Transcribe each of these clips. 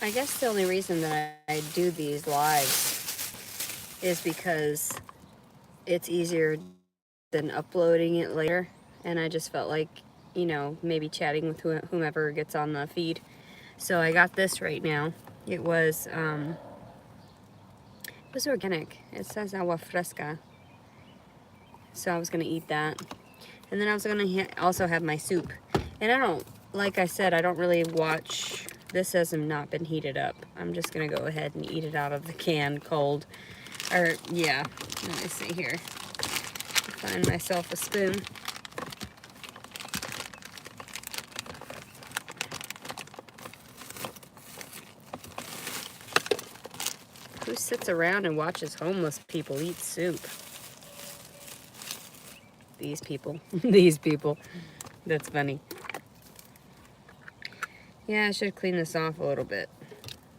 I guess the only reason that I do these lives is because it's easier than uploading it later. And I just felt like, maybe chatting with whomever gets on the feed. So I got this right now. It was organic. It says agua fresca. So I was going to eat that. And then I was going to also have my soup. And like I said, I don't really watch. This hasn't not been heated up. I'm just going to go ahead and eat it out of the can cold. Or, yeah. Let me see here. Find myself a spoon. Who sits around and watches homeless people eat soup? These people. These people. That's funny. Yeah, I should clean this off a little bit.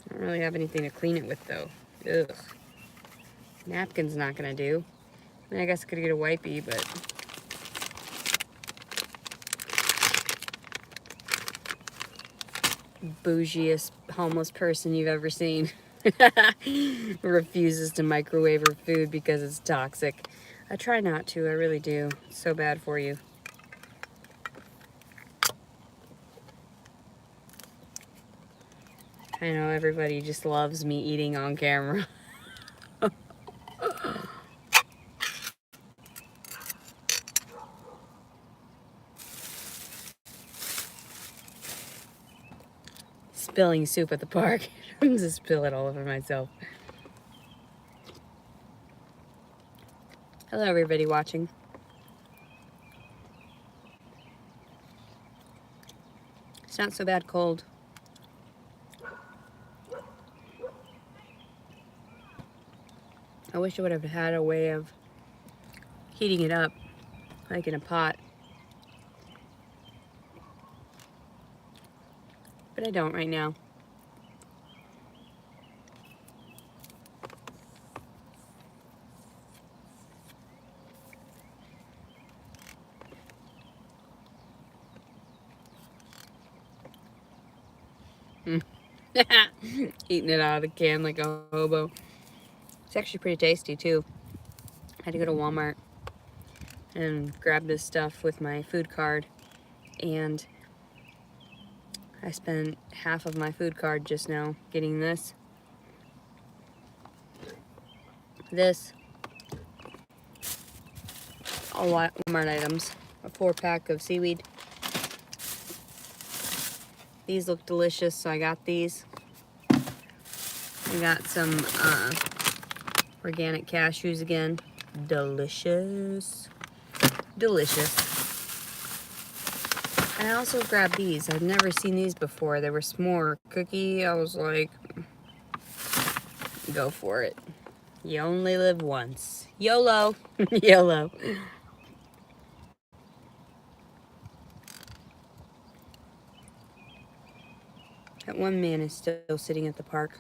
I don't really have anything to clean it with, though. Ugh. Napkin's not gonna do. I mean, I guess I could get a wipey, but... bougiest homeless person you've ever seen. Refuses to microwave her food because it's toxic. I try not to, I really do. It's so bad for you. I know everybody just loves me eating on camera. Spilling soup at the park. I'm just spill it all over myself. Hello everybody watching. It's not so bad cold. I wish I would have had a way of heating it up, like in a pot. But I don't right now. Eating it out of the can like a hobo. It's actually pretty tasty too. I had to go to Walmart and grab this stuff with my food card, and I spent half of my food card just now getting this, all Walmart items, a 4-pack of seaweed. These look delicious, so I got these. I got some organic cashews again. Delicious. Delicious. And I also grabbed these. I've never seen these before. They were s'more cookie. I was like, go for it. You only live once. YOLO. YOLO. That one man is still sitting at the park.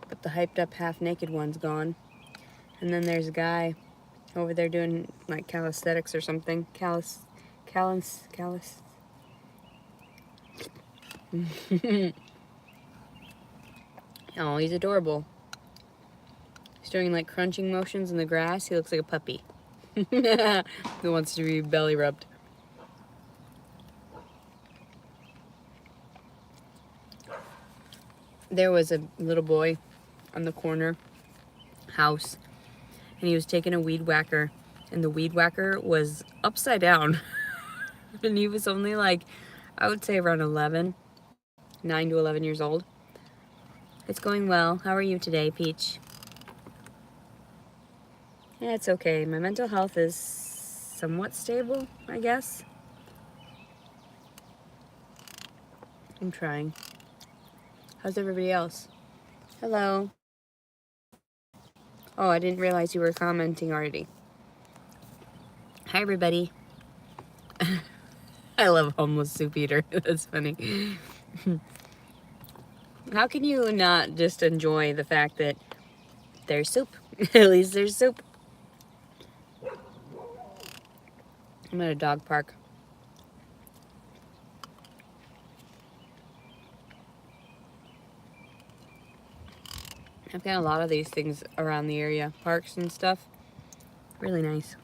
But the hyped up half naked one's gone. And then there's a guy over there doing like calisthenics or something. Callus. Oh, he's adorable. He's doing like crunching motions in the grass. He looks like a puppy. Who wants to be belly rubbed. There was a little boy on the corner house, and he was taking a weed whacker, and the weed whacker was upside down. And he was only like, I would say around 9 to 11 years old. It's going well. How are you today, Peach? Yeah, it's okay. My mental health is somewhat stable, I guess. I'm trying. How's everybody else? Hello. Oh, I didn't realize you were commenting already. Hi, everybody. I love homeless soup eater. That's funny. How can you not just enjoy the fact that there's soup? At least there's soup. I'm at a dog park. I've got a lot of these things around the area, parks and stuff. Really nice.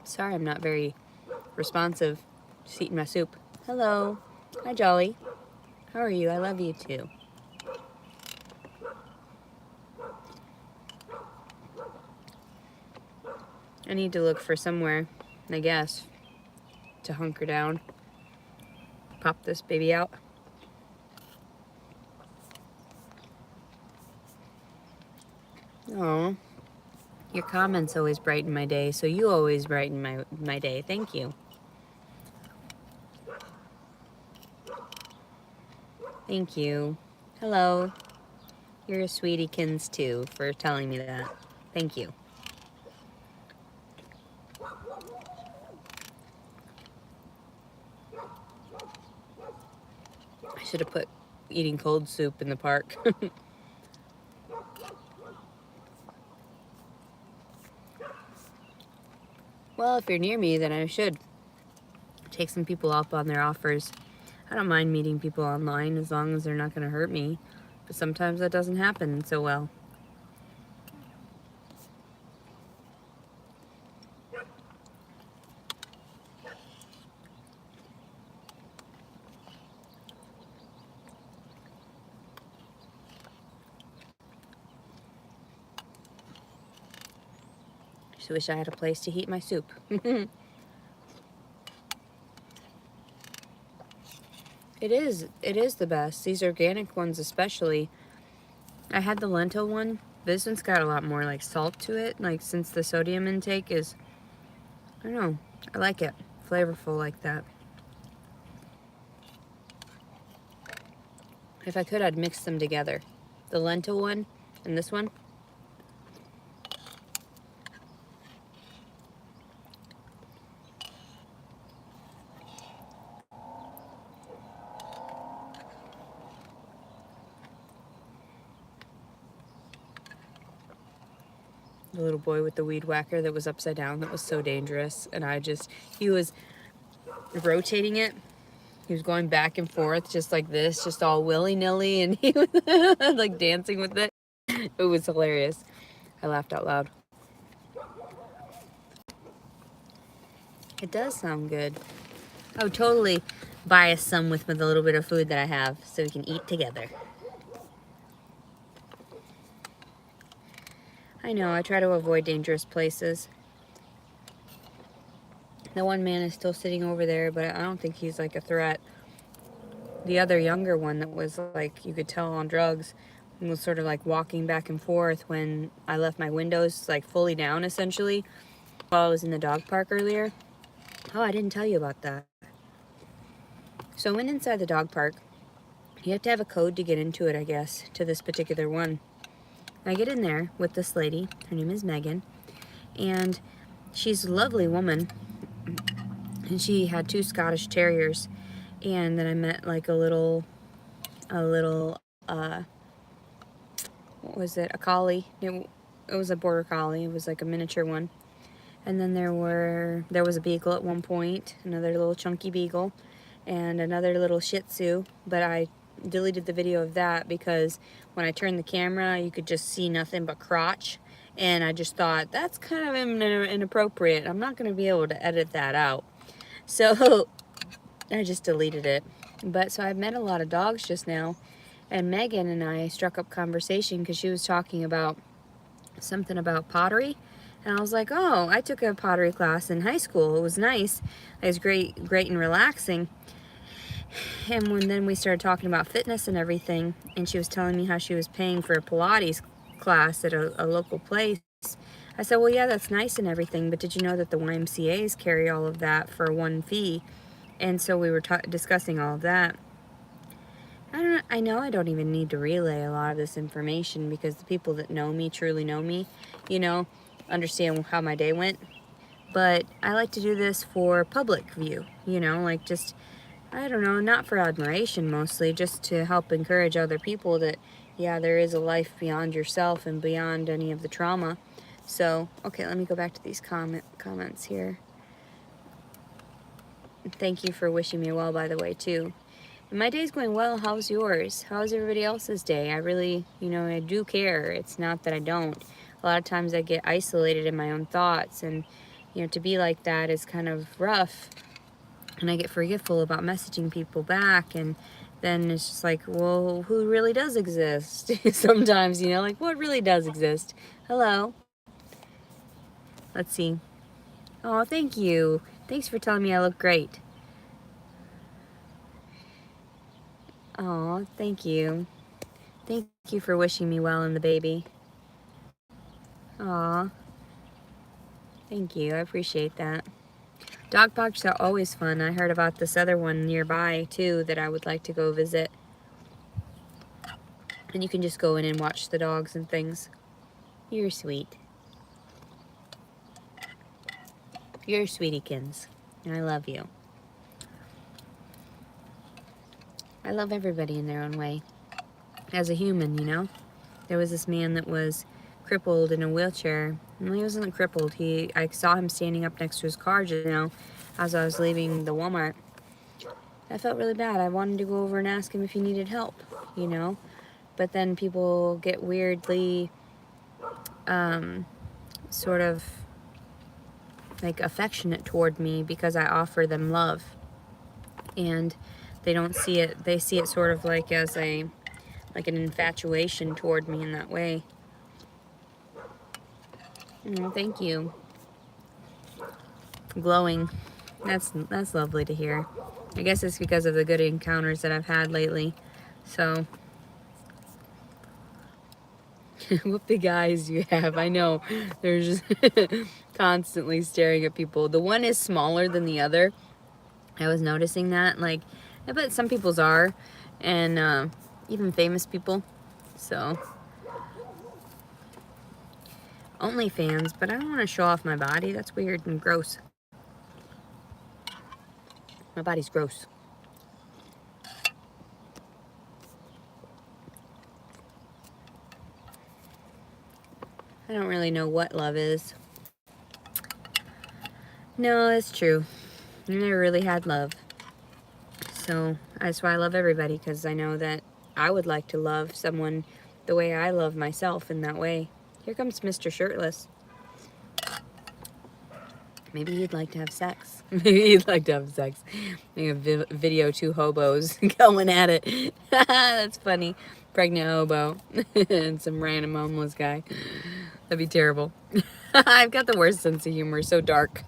Sorry I'm not very responsive. Just eating my soup. Hello. Hi, Jolly. How are you? I love you too. I need to look for somewhere, I guess, to hunker down. Pop this baby out. Oh, your comments always brighten my day, so you always brighten my day. Thank you. Thank you. Hello. You're a sweetiekins too for telling me that. Thank you. I should have put eating cold soup in the park. Well, if you're near me, then I should take some people up on their offers. I don't mind meeting people online as long as they're not going to hurt me. But sometimes that doesn't happen so well. Just wish I had a place to heat my soup. It is the best. These organic ones especially. I had the lentil one. This one's got a lot more like salt to it. Like since the sodium intake is, I don't know, I like it. Flavorful like that. If I could, I'd mix them together. The lentil one and this one. The little boy with the weed whacker that was upside down, that was so dangerous. And he was rotating it. He was going back and forth just like this, just all willy-nilly, and he was like dancing with it. It was hilarious. I laughed out loud. It does sound good. I would totally bias some with a little bit of food that I have so we can eat together. I know, I try to avoid dangerous places. The one man is still sitting over there, but I don't think he's like a threat. The other younger one that was like, you could tell on drugs, and was sort of like walking back and forth when I left my windows like fully down essentially while I was in the dog park earlier. Oh, I didn't tell you about that. So I went inside the dog park. You have to have a code to get into it, I guess, to this particular one. I get in there with this lady. Her name is Megan. And she's a lovely woman. And she had 2 Scottish Terriers. And then I met like a little, what was it? A collie. It was a border collie. It was like a miniature one. And then there was a beagle at one point, another little chunky beagle, and another little Shih Tzu. But I deleted the video of that because when I turned the camera, you could just see nothing but crotch. And I just thought, that's kind of inappropriate. I'm not going to be able to edit that out. So I just deleted it. But so I've met a lot of dogs just now. And Megan and I struck up conversation because she was talking about something about pottery. And I was like, oh, I took a pottery class in high school. It was nice. It was great and relaxing. And then we started talking about fitness and everything, and she was telling me how she was paying for a Pilates class at a local place. I said, well, yeah, that's nice and everything, but did you know that the YMCA's carry all of that for one fee? And so we were discussing all of that. I know I don't even need to relay a lot of this information because the people that know me, truly know me, understand how my day went. But I like to do this for public view, like just, I don't know, not for admiration mostly, just to help encourage other people that, yeah, there is a life beyond yourself and beyond any of the trauma. So, okay, let me go back to these comments here. Thank you for wishing me well, by the way, too. My day's going well. How's yours? How's everybody else's day? I really, I do care. It's not that I don't. A lot of times I get isolated in my own thoughts, and, to be like that is kind of rough. And I get forgetful about messaging people back, and then it's just like, well, who really does exist? Sometimes, like, what really does exist? Hello. Let's see. Oh, thank you. Thanks for telling me I look great. Oh, thank you. Thank you for wishing me well and the baby. Aw. Thank you. I appreciate that. Dog parks are always fun. I heard about this other one nearby, too, that I would like to go visit. And you can just go in and watch the dogs and things. You're sweet. You're sweetiekins. I love you. I love everybody in their own way. As a human, There was this man that was crippled in a wheelchair. Well, he wasn't crippled. I saw him standing up next to his car just now as I was leaving the Walmart. I felt really bad. I wanted to go over and ask him if he needed help, But then people get weirdly sort of like affectionate toward me because I offer them love. And they don't see it. They see it sort of like as an infatuation toward me in that way. Thank you. Glowing. That's lovely to hear. I guess it's because of the good encounters that I've had lately. So, what big eyes you have. I know. They're just constantly staring at people. The one is smaller than the other. I was noticing that. Like, I bet some people's are. And even famous people. So, OnlyFans, but I don't want to show off my body. That's weird and gross. My body's gross. I don't really know what love is. No, it's true. I never really had love. So that's why I love everybody, because I know that I would like to love someone the way I love myself in that way. Here comes Mr. Shirtless. Maybe he'd like to have sex. Maybe he'd like to have sex. Make a video, two hobos going at it. That's funny. Pregnant hobo and some random homeless guy. That'd be terrible. I've got the worst sense of humor. So dark.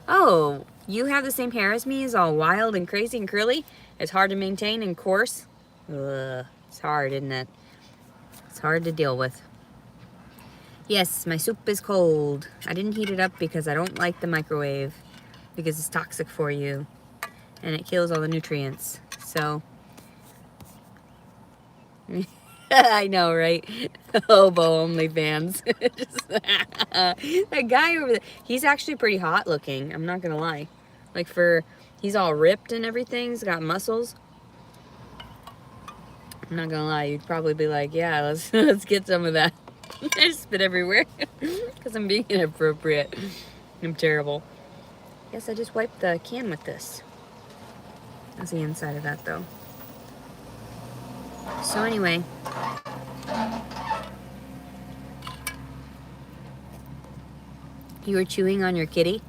Oh, you have the same hair as me? Is all wild and crazy and curly? It's hard to maintain and coarse? Ugh, it's hard, isn't it? It's hard to deal with. Yes, my soup is cold. I didn't heat it up because I don't like the microwave. Because it's toxic for you. And it kills all the nutrients. So. I know, right? Hobo OnlyFans. That guy over there, he's actually pretty hot looking. I'm not gonna lie. Like he's all ripped and everything. He's got muscles. I'm not gonna lie. You'd probably be like, yeah, let's get some of that. I just spit everywhere because I'm being inappropriate. I'm terrible. Guess I just wiped the can with this. That's the inside of that, though. So anyway. You were chewing on your kitty?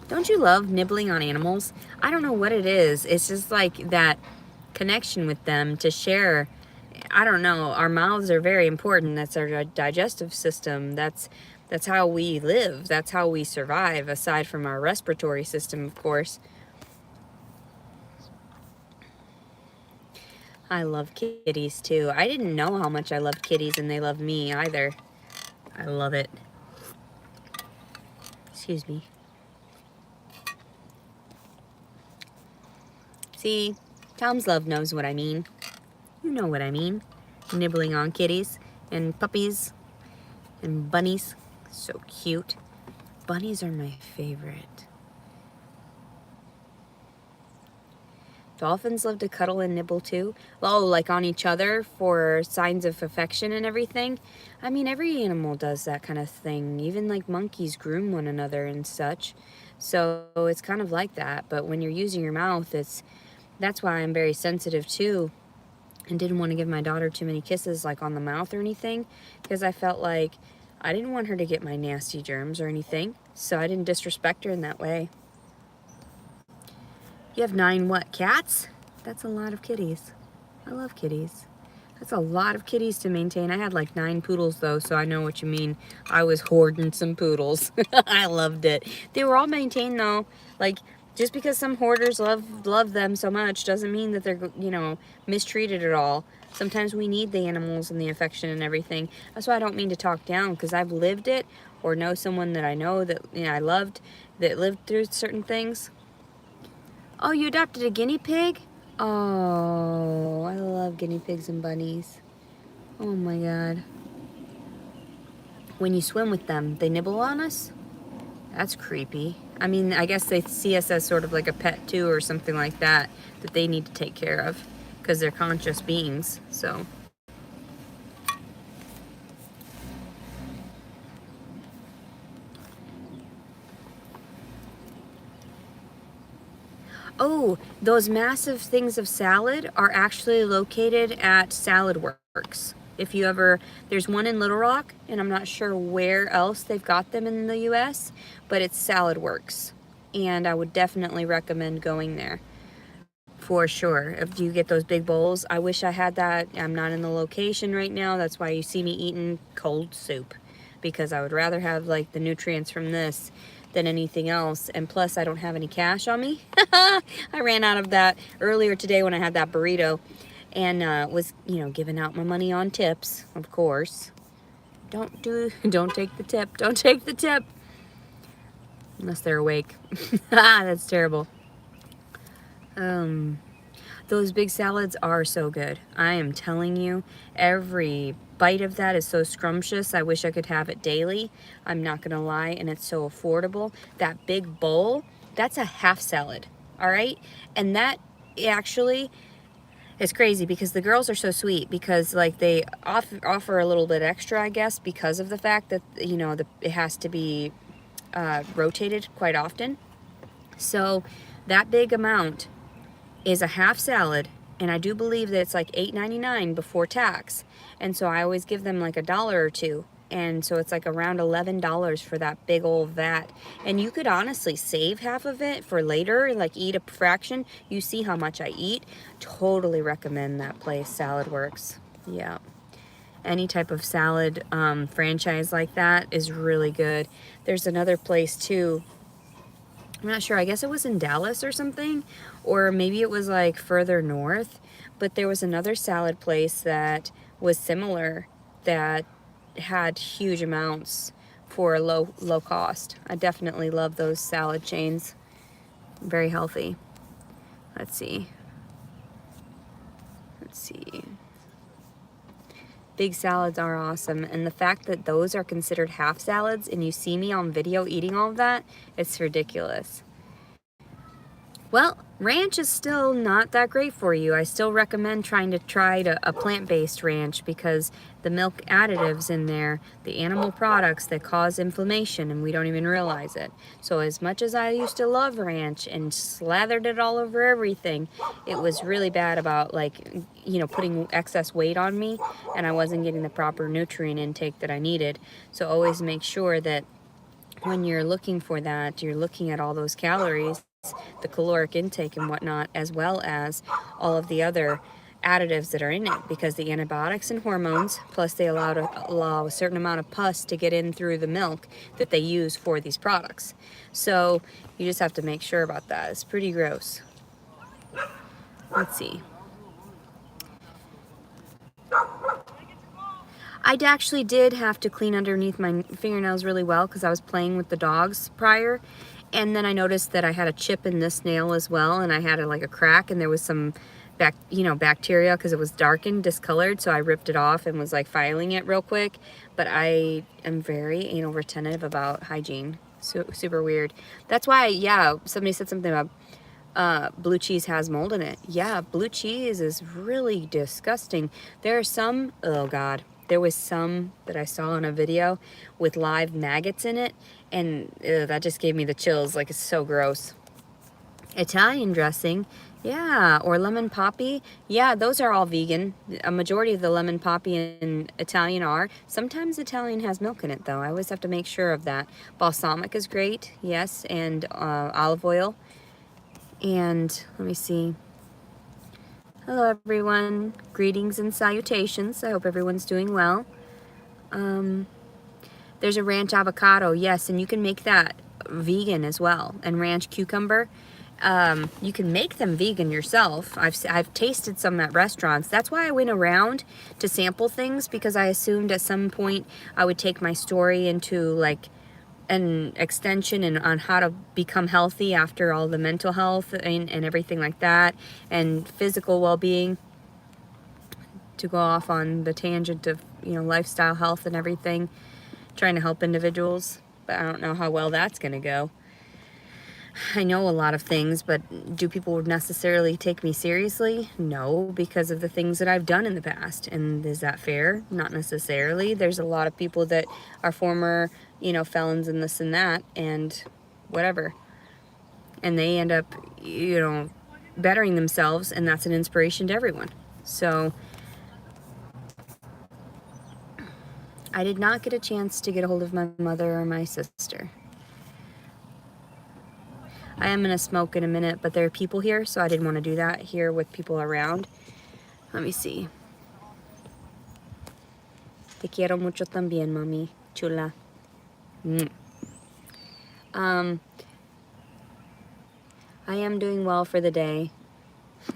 Don't you love nibbling on animals? I don't know what it is. It's just like that connection with them to share. I don't know. Our mouths are very important. That's our digestive system. That's how we live. That's how we survive, aside from our respiratory system, of course. I love kitties, too. I didn't know how much I loved kitties, and they love me, either. I love it. Excuse me. See, Tom's Love knows what I mean. You know what I mean. Nibbling on kitties and puppies and bunnies. So cute. Bunnies are my favorite. Dolphins love to cuddle and nibble too. Oh, like on each other for signs of affection and everything. I mean, every animal does that kind of thing. Even like monkeys groom one another and such. So it's kind of like that. But when you're using your mouth, that's why I'm very sensitive too. And didn't want to give my daughter too many kisses like on the mouth or anything, because I felt like I didn't want her to get my nasty germs or anything. So I didn't disrespect her in that way. You have 9 what, cats? That's a lot of kitties. I love kitties. That's a lot of kitties to maintain. I had like 9 poodles though, so I know what you mean. I was hoarding some poodles. I loved it. They were all maintained though. Like, just because some hoarders love them so much doesn't mean that they're, you know, mistreated at all. Sometimes we need the animals and the affection and everything. That's why I don't mean to talk down, because I've lived it, or know someone that I know that, you know, I loved, that lived through certain things. Oh, you adopted a guinea pig? Oh, I love guinea pigs and bunnies. Oh my God. When you swim with them, they nibble on us? That's creepy. I mean, I guess they see us as sort of like a pet too, or something like that, that they need to take care of, because they're conscious beings, so. Oh, those massive things of salad are actually located at Salad Works. If you ever, there's one in Little Rock, and I'm not sure where else they've got them in the US, but it's Salad Works. And I would definitely recommend going there for sure. If you get those big bowls, I wish I had that. I'm not in the location right now. That's why you see me eating cold soup, because I would rather have like the nutrients from this than anything else. And plus, I don't have any cash on me. I ran out of that earlier today when I had that burrito, and was, you know, giving out my money on tips, of course. Don't take the tip. Don't take the tip. Unless they're awake. That's terrible. Those big salads are so good. I am telling you, every bite of that is so scrumptious. I wish I could have it daily. I'm not gonna lie, and it's so affordable. That big bowl, that's a half salad, all right? And that actually is crazy, because the girls are so sweet, because like they offer a little bit extra, I guess, because of the fact that, you know, it has to be rotated quite often. So that big amount is a half salad, and I do believe that it's like $8.99 before tax. And so I always give them like $1 or $2, and so it's like around $11 for that big old vat. And you could honestly save half of it for later, like eat a fraction. You see how much I eat. Totally recommend that place, Salad Works. Yeah, any type of salad franchise like that is really good. There's another place too, I'm not sure, I guess it was in Dallas or something, or maybe it was like further north, but there was another salad place that was similar, that had huge amounts for a low cost. I definitely love those salad chains. Very healthy. Let's see. Big salads are awesome, and the fact that those are considered half salads and you see me on video eating all of that, it's ridiculous. Well, ranch is still not that great for you. I still recommend trying to try a plant-based ranch, because the milk additives in there, the animal products that cause inflammation, and we don't even realize it. So as much as I used to love ranch and slathered it all over everything, it was really bad about, like, you know, putting excess weight on me, and I wasn't getting the proper nutrient intake that I needed. So always make sure that when you're looking for that, you're looking at all those calories, the caloric intake and whatnot, as well as all of the other additives that are in it, because the antibiotics and hormones, plus they allow a certain amount of pus to get in through the milk that they use for these products. So you just have to make sure about that. It's pretty gross. Let's see. I actually did have to clean underneath my fingernails really well, because I was playing with the dogs prior, and then I noticed that I had a chip in this nail as well, and I had like a crack, and there was some bacteria, because it was darkened, discolored, so I ripped it off and was like filing it real quick. But I am very anal retentive about hygiene. So super weird. That's why, yeah, somebody said something about blue cheese has mold in it. Yeah, blue cheese is really disgusting. There are some, oh God, there was some that I saw in a video with live maggots in it, and that just gave me the chills. Like, it's so gross. Italian dressing, yeah, or lemon poppy, yeah, those are all vegan. A majority of the lemon poppy and Italian are. Sometimes Italian has milk in it, though. I always have to make sure of that. Balsamic is great, yes, and olive oil. And let me see. Hello, everyone. Greetings and salutations. I hope everyone's doing well. There's a ranch avocado, yes, and you can make that vegan as well. And ranch cucumber, you can make them vegan yourself. I've tasted some at restaurants. That's why I went around to sample things, because I assumed at some point I would take my story into like an extension and on how to become healthy after all the mental health and everything like that, and physical well-being, to go off on the tangent of, you know, lifestyle health and everything, trying to help individuals. But I don't know how well that's going to go. I know a lot of things, but do people necessarily take me seriously? No, because of the things that I've done in the past. And is that fair? Not necessarily. There's a lot of people that are former, you know, felons and this and that and whatever. And they end up, you know, bettering themselves, and that's an inspiration to everyone. So I did not get a chance to get a hold of my mother or my sister. I am going to smoke in a minute, but there are people here, so I didn't want to do that here with people around. Let me see. Te quiero mucho también, mami. Chula. I am doing well for the day.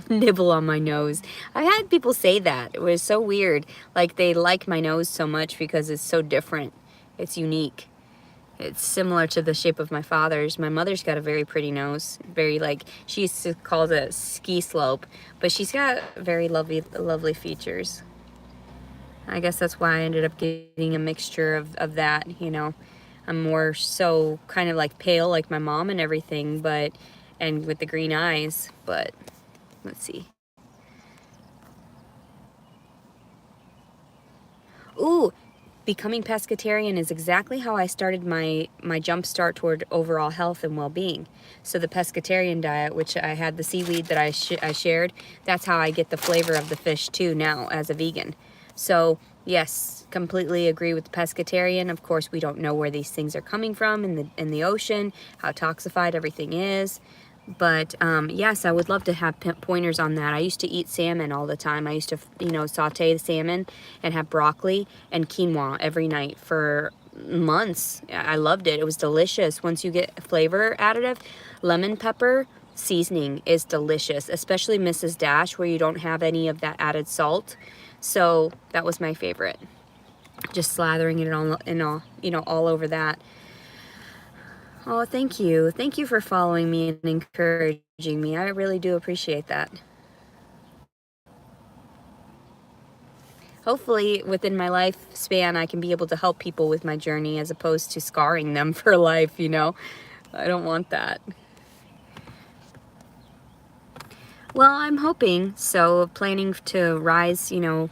Nibble on my nose. I had people say that. It was so weird. Like, they like my nose so much because it's so different. It's unique. It's similar to the shape of my father's. My mother's got a very pretty nose. Very, like, she used to call it a ski slope. But she's got very lovely features. I guess that's why I ended up getting a mixture of that, you know. I'm more so kind of like pale like my mom and everything, but, and with the green eyes, but let's see. Ooh, becoming pescatarian is exactly how I started my jump start toward overall health and well-being. So the pescatarian diet, which I had the seaweed that I shared, that's how I get the flavor of the fish too now as a vegan. So yes, completely agree with the pescatarian. Of course, we don't know where these things are coming from in the ocean, how toxified everything is. But yes, I would love to have pointers on that. I used to eat salmon all the time. I used to, you know, saute the salmon and have broccoli and quinoa every night for months. I loved it. It was delicious. Once you get flavor additive, lemon pepper seasoning is delicious, especially Mrs. Dash, where you don't have any of that added salt. So that was my favorite. Just slathering it all, you know, all over that. Oh, thank you. Thank you for following me and encouraging me. I really do appreciate that. Hopefully, within my lifespan, I can be able to help people with my journey as opposed to scarring them for life, you know? I don't want that. Well, I'm hoping so, planning to rise, you know,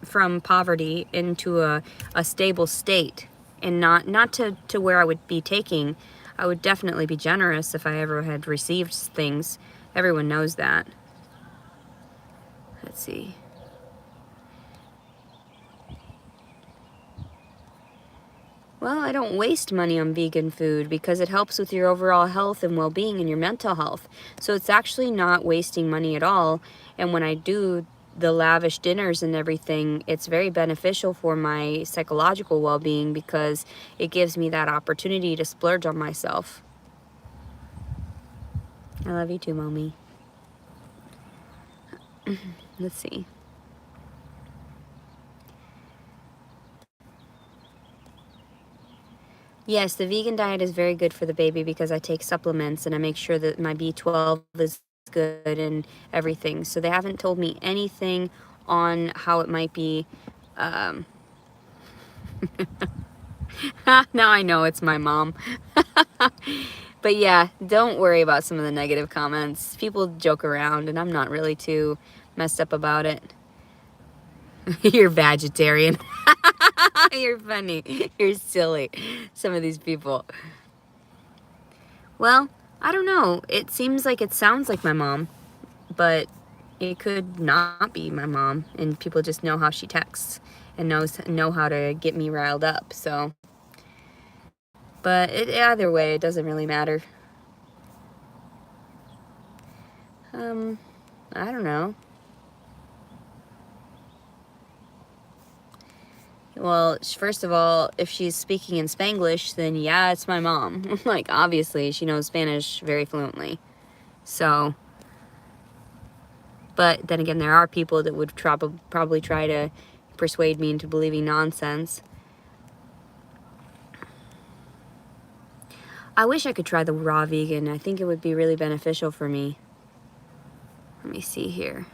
from poverty into a stable state. And not to where I would be taking. I would definitely be generous if I ever had received things. Everyone knows that. Let's see. Well, I don't waste money on vegan food because it helps with your overall health and well-being and your mental health. So it's actually not wasting money at all. And when I do the lavish dinners and everything, it's very beneficial for my psychological well-being because it gives me that opportunity to splurge on myself. I love you too, Mommy. Let's see. Yes, the vegan diet is very good for the baby because I take supplements and I make sure that my B12 is good and everything. So they haven't told me anything on how it might be. Now I know it's my mom. But yeah, don't worry about some of the negative comments. People joke around, and I'm not really too messed up about it. You're vegetarian. You're funny. You're silly. Some of these people. Well, I don't know. It seems like it sounds like my mom, but it could not be my mom, and people just know how she texts and know how to get me riled up. So, but either way, it doesn't really matter. I don't know. Well, first of all, if she's speaking in Spanglish, then yeah, it's my mom. Like, obviously, she knows Spanish very fluently. So, but then again, there are people that would probably try to persuade me into believing nonsense. I wish I could try the raw vegan. I think it would be really beneficial for me. Let me see here.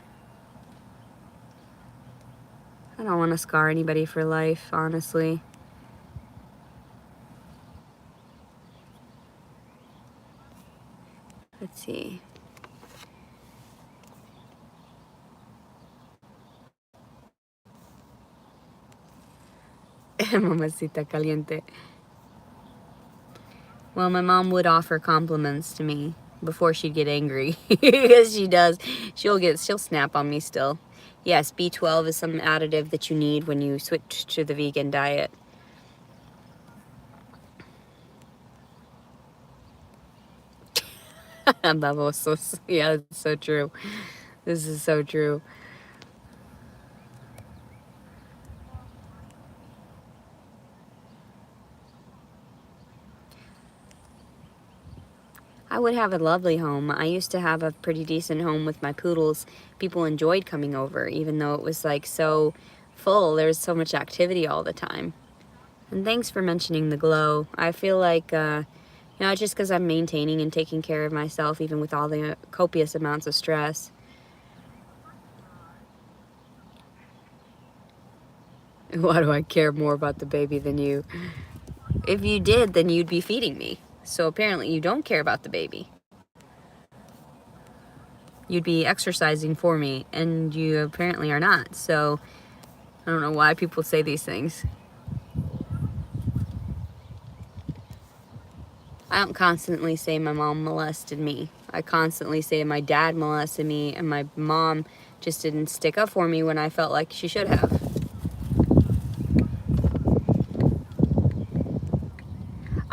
I don't want to scar anybody for life, honestly. Let's see. Mamacita caliente. Well, my mom would offer compliments to me before she'd get angry. Because she does. She'll snap on me still. Yes, B12 is some additive that you need when you switch to the vegan diet. Babosos. Yeah, it's so true. This is so true. I would have a lovely home. I used to have a pretty decent home with my poodles. People enjoyed coming over, even though it was like so full. There was so much activity all the time. And thanks for mentioning the glow. I feel like, just because I'm maintaining and taking care of myself, even with all the copious amounts of stress. Why do I care more about the baby than you? If you did, then you'd be feeding me. So apparently you don't care about the baby. You'd be exercising for me, and you apparently are not. So I don't know why people say these things. I don't constantly say my mom molested me. I constantly say my dad molested me, and my mom just didn't stick up for me when I felt like she should have.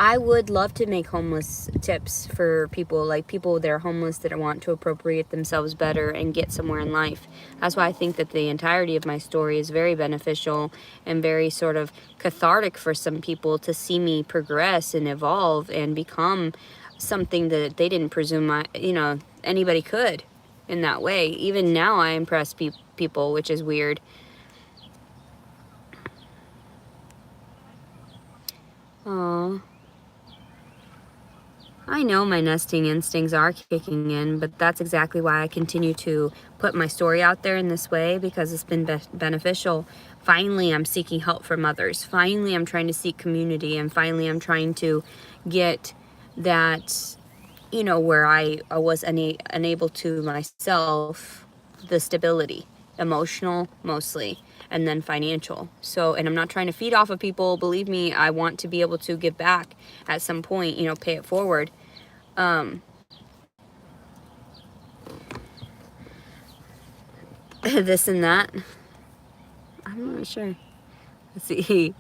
I would love to make homeless tips for people, like people that are homeless that want to appropriate themselves better and get somewhere in life. That's why I think that the entirety of my story is very beneficial and very sort of cathartic for some people to see me progress and evolve and become something that they didn't presume anybody could in that way. Even now I impress people, which is weird. Aww. I know my nesting instincts are kicking in, but that's exactly why I continue to put my story out there in this way, because it's been beneficial. Finally, I'm seeking help from others. Finally, I'm trying to seek community, and finally, I'm trying to get that, where I was unable to myself, the stability, emotional mostly, and then financial. So, and I'm not trying to feed off of people. Believe me, I want to be able to give back at some point, pay it forward. This and that. I'm not sure. Let's see.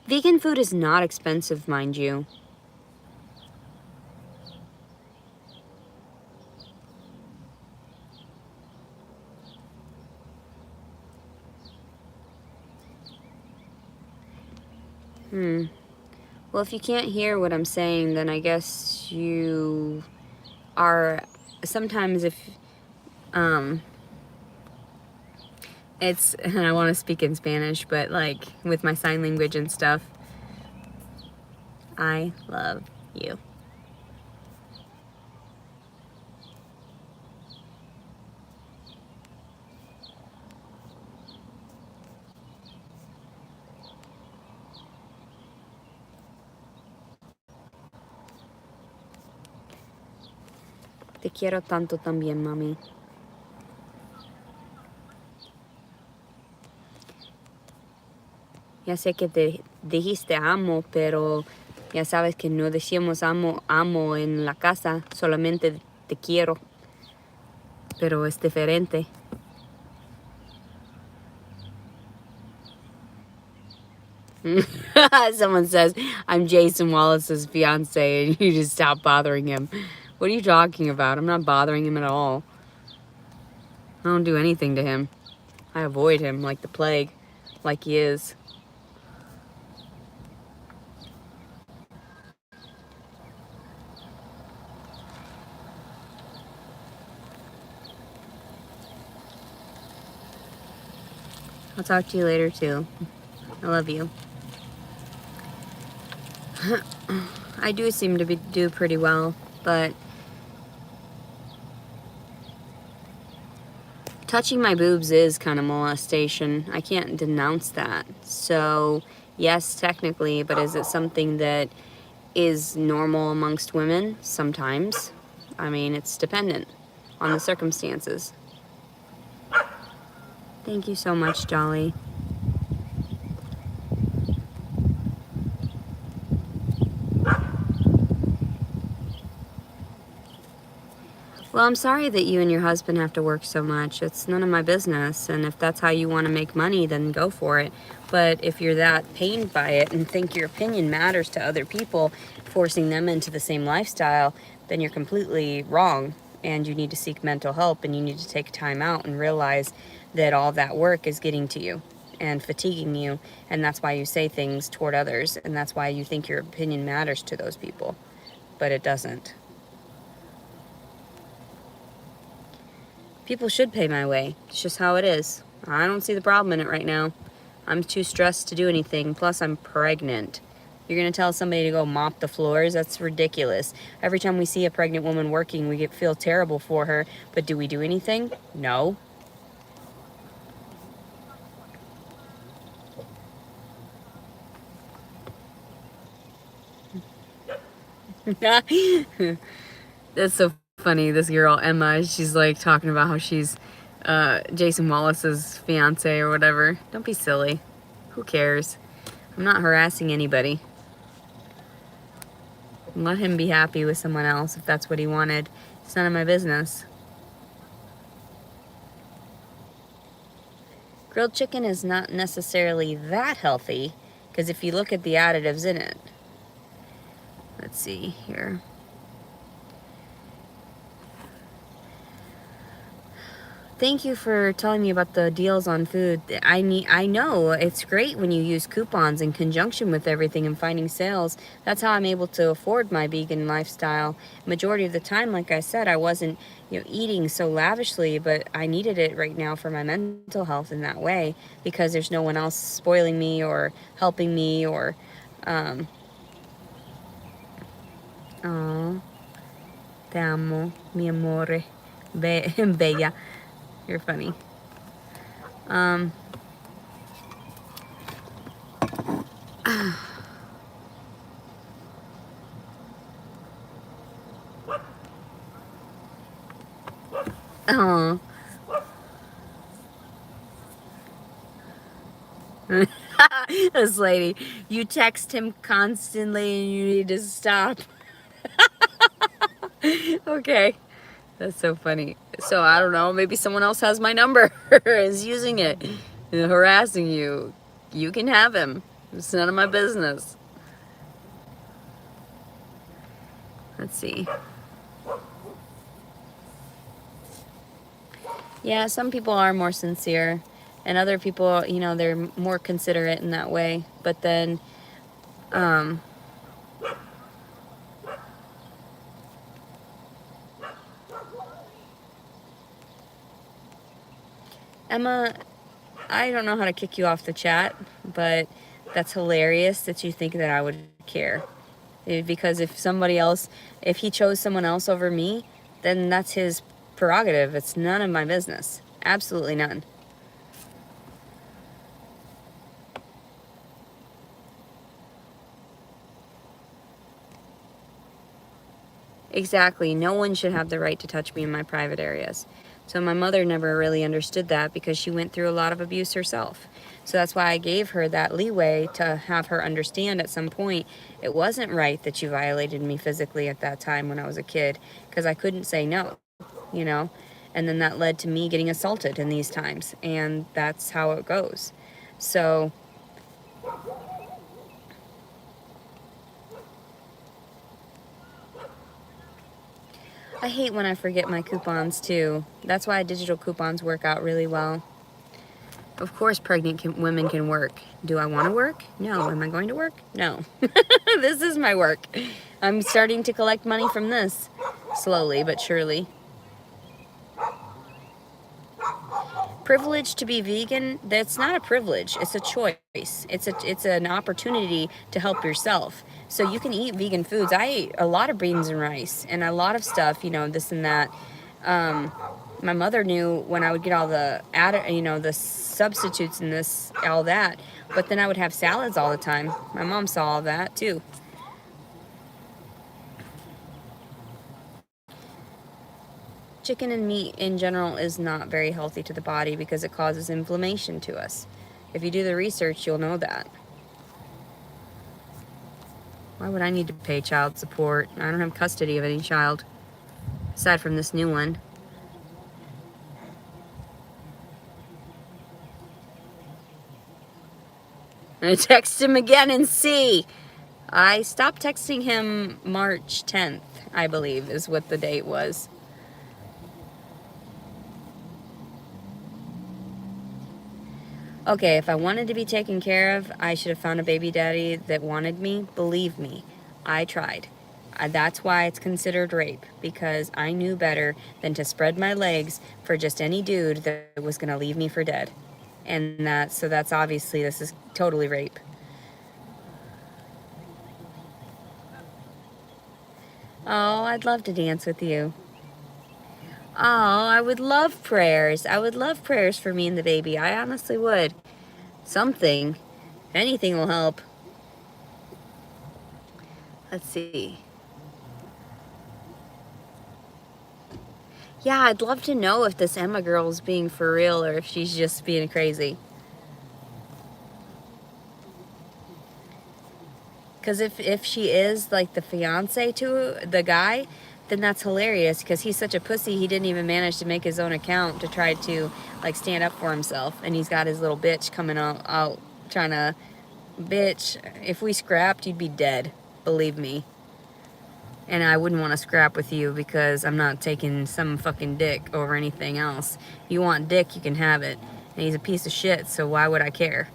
Vegan food is not expensive, mind you. Well, if you can't hear what I'm saying, then I guess you are sometimes it's, and I want to speak in Spanish, but like with my sign language and stuff, I love you. Te quiero tanto también, mami. Ya sé que te dijiste amo, pero ya sabes que no decimos amo en la casa, solamente te quiero, pero es diferente. Someone says, I'm Jason Wallace's fiance, and you just stop bothering him. What are you talking about? I'm not bothering him at all. I don't do anything to him. I avoid him like the plague, like he is. I'll talk to you later, too. I love you. I do seem to do pretty well, but touching my boobs is kind of molestation. I can't denounce that. So, yes, technically, but is it something that is normal amongst women? Sometimes. I mean, it's dependent on the circumstances. Thank you so much, Dolly. Well, I'm sorry that you and your husband have to work so much. It's none of my business, and if that's how you want to make money, then go for it. But if you're that pained by it and think your opinion matters to other people, forcing them into the same lifestyle, then you're completely wrong, and you need to seek mental help, and you need to take time out and realize that all that work is getting to you and fatiguing you, and that's why you say things toward others, and that's why you think your opinion matters to those people, but it doesn't. People should pay my way. It's just how it is. I don't see the problem in it right now. I'm too stressed to do anything. Plus, I'm pregnant. You're going to tell somebody to go mop the floors? That's ridiculous. Every time we see a pregnant woman working, we feel terrible for her. But do we do anything? No. That's so funny. This girl, Emma, she's like talking about how she's Jason Wallace's fiance or whatever. Don't be silly. Who cares? I'm not harassing anybody. Let him be happy with someone else if that's what he wanted. It's none of my business. Grilled chicken is not necessarily that healthy, because if you look at the additives in it, let's see here. Thank you for telling me about the deals on food. I know it's great when you use coupons in conjunction with everything and finding sales. That's how I'm able to afford my vegan lifestyle. Majority of the time, like I said, I wasn't, eating so lavishly, but I needed it right now for my mental health in that way, because there's no one else spoiling me or helping me or oh, te amo, mi amore, bella. You're funny. Oh. This lady, you text him constantly and you need to stop. Okay. That's so funny. So I don't know, maybe someone else has my number, is using it, and harassing you. You can have him. It's none of my business. Let's see. Yeah, some people are more sincere, and other people, they're more considerate in that way. But then, Emma, I don't know how to kick you off the chat, but that's hilarious that you think that I would care. Because if he chose someone else over me, then that's his prerogative. It's none of my business. Absolutely none. Exactly. No one should have the right to touch me in my private areas. So my mother never really understood that because she went through a lot of abuse herself. So that's why I gave her that leeway to have her understand at some point it wasn't right that you violated me physically at that time when I was a kid, because I couldn't say no, you know? And then that led to me getting assaulted in these times, and that's how it goes. So I hate when I forget my coupons too. That's why digital coupons work out really well. Of course pregnant women can work. Do I want to work? No. Am I going to work? No. This is my work. I'm starting to collect money from this. Slowly but surely. Privilege to be vegan, that's not a privilege, it's a choice. It's an opportunity to help yourself. So you can eat vegan foods. I eat a lot of beans and rice and a lot of stuff, you know, this and that. My mother knew when I would get all the the substitutes and this, all that, but then I would have salads all the time. My mom saw all that too. Chicken and meat in general is not very healthy to the body because it causes inflammation to us. If you do the research, you'll know that. Why would I need to pay child support? I don't have custody of any child, aside from this new one. I'm gonna text him again and see. I stopped texting him March 10th, I believe, is what the date was. Okay, if I wanted to be taken care of, I should have found a baby daddy that wanted me. Believe me, I tried. That's why it's considered rape, because I knew better than to spread my legs for just any dude that was going to leave me for dead. And so that's obviously, this is totally rape. Oh, I'd love to dance with you. Oh, I would love prayers. I would love prayers for me and the baby. I honestly would. Something. Anything will help. Let's see. Yeah, I'd love to know if this Emma girl's being for real or if she's just being crazy. Because if she is like the fiance to the guy, then that's hilarious because he's such a pussy he didn't even manage to make his own account to try to like stand up for himself, and he's got his little bitch coming out trying to, bitch, if we scrapped you'd be dead, believe me. And I wouldn't want to scrap with you because I'm not taking some fucking dick over anything else. You want dick, you can have it. And he's a piece of shit, so why would I care?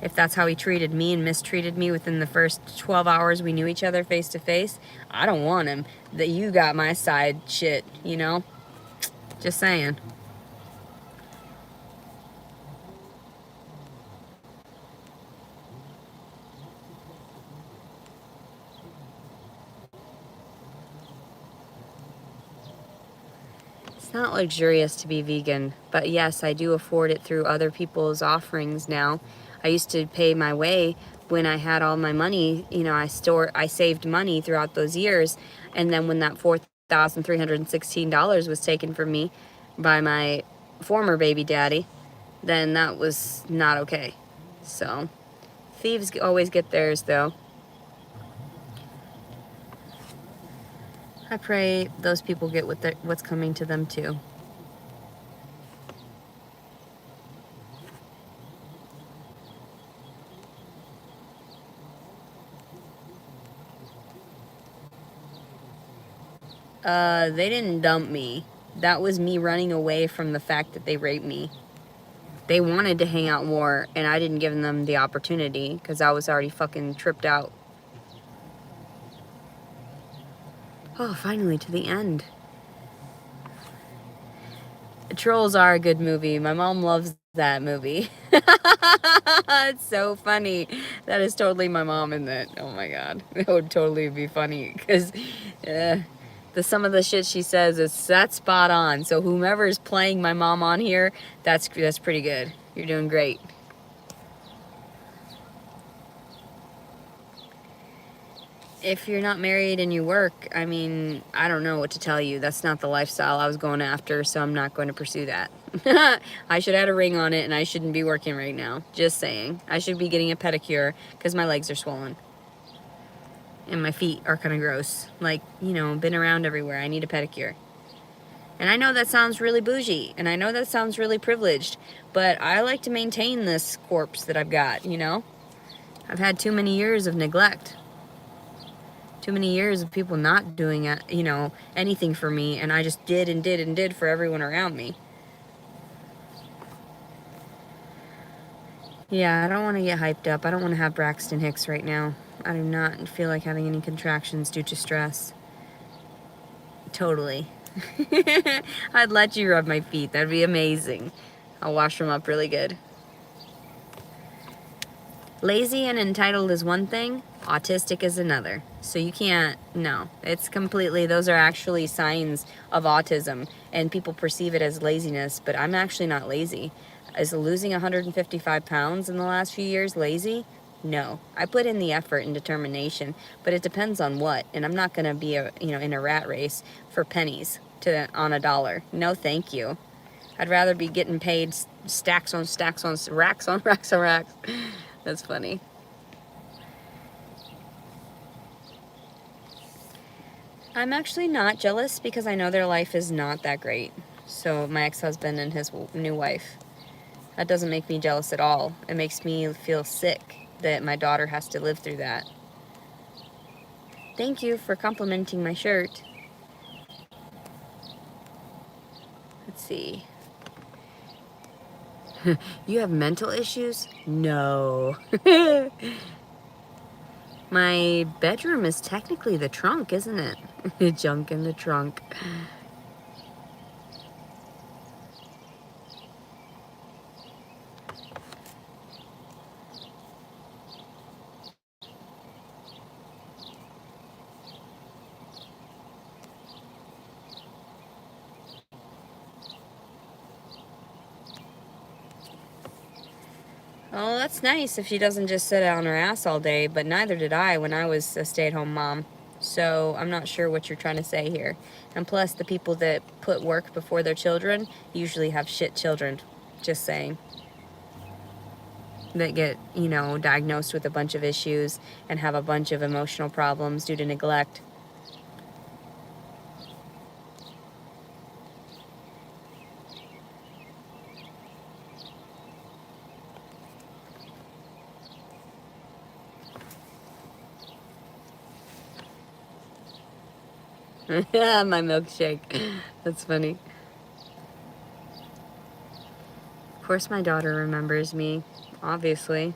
If that's how he treated me and mistreated me within the first 12 hours we knew each other face to face, I don't want him. That you got my side shit, you know? Just saying. It's not luxurious to be vegan, but yes, I do afford it through other people's offerings now. I used to pay my way when I had all my money, you know, I saved money throughout those years, and then when that $4,316 was taken from me by my former baby daddy, then that was not okay. So, thieves always get theirs though. I pray those people get what's coming to them too. They didn't dump me. That was me running away from the fact that they raped me. They wanted to hang out more, and I didn't give them the opportunity because I was already fucking tripped out. Oh, finally, to the end. Trolls are a good movie. My mom loves that movie. It's so funny. That is totally my mom in that. Oh my god. That would totally be funny because some of the shit she says that's spot on. So whomever is playing my mom on here, that's pretty good. You're doing great. if you're not married and you work, I mean, I don't know what to tell you. That's not the lifestyle I was going after, so I'm not going to pursue that. I should add a ring on it, and I shouldn't be working right now. Just saying. I should be getting a pedicure because my legs are swollen. And my feet are kind of gross. Like, you know, been around everywhere. I need a pedicure. And I know that sounds really bougie, and I know that sounds really privileged, but I like to maintain this corpse that I've got, you know? I've had too many years of neglect. Too many years of people not doing, you know, anything for me, and I just did and did and did for everyone around me. Yeah, I don't want to get hyped up. I don't want to have Braxton Hicks right now. I do not feel like having any contractions due to stress. Totally. I'd let you rub my feet. That'd be amazing. I'll wash them up really good. Lazy and entitled is one thing, autistic is another. So you can't, no. It's completely, those are actually signs of autism, and people perceive it as laziness, but I'm actually not lazy. Is losing 155 pounds in the last few years lazy? No. I put in the effort and determination, but it depends on what, and I'm not going to be in a rat race for pennies on a dollar. No, thank you. I'd rather be getting paid stacks on stacks on racks on racks on racks. That's funny. I'm actually not jealous because I know their life is not that great. So my ex-husband and his new wife. That doesn't make me jealous at all. It makes me feel sick that my daughter has to live through that. Thank you for complimenting my shirt. Let's see. You have mental issues? No. My bedroom is technically the trunk, isn't it? Junk in the trunk. Oh, that's nice if she doesn't just sit on her ass all day, but neither did I when I was a stay-at-home mom. So I'm not sure what you're trying to say here. And plus, the people that put work before their children usually have shit children. Just saying. That get, you know, diagnosed with a bunch of issues and have a bunch of emotional problems due to neglect. My milkshake. That's funny. Of course my daughter remembers me, obviously.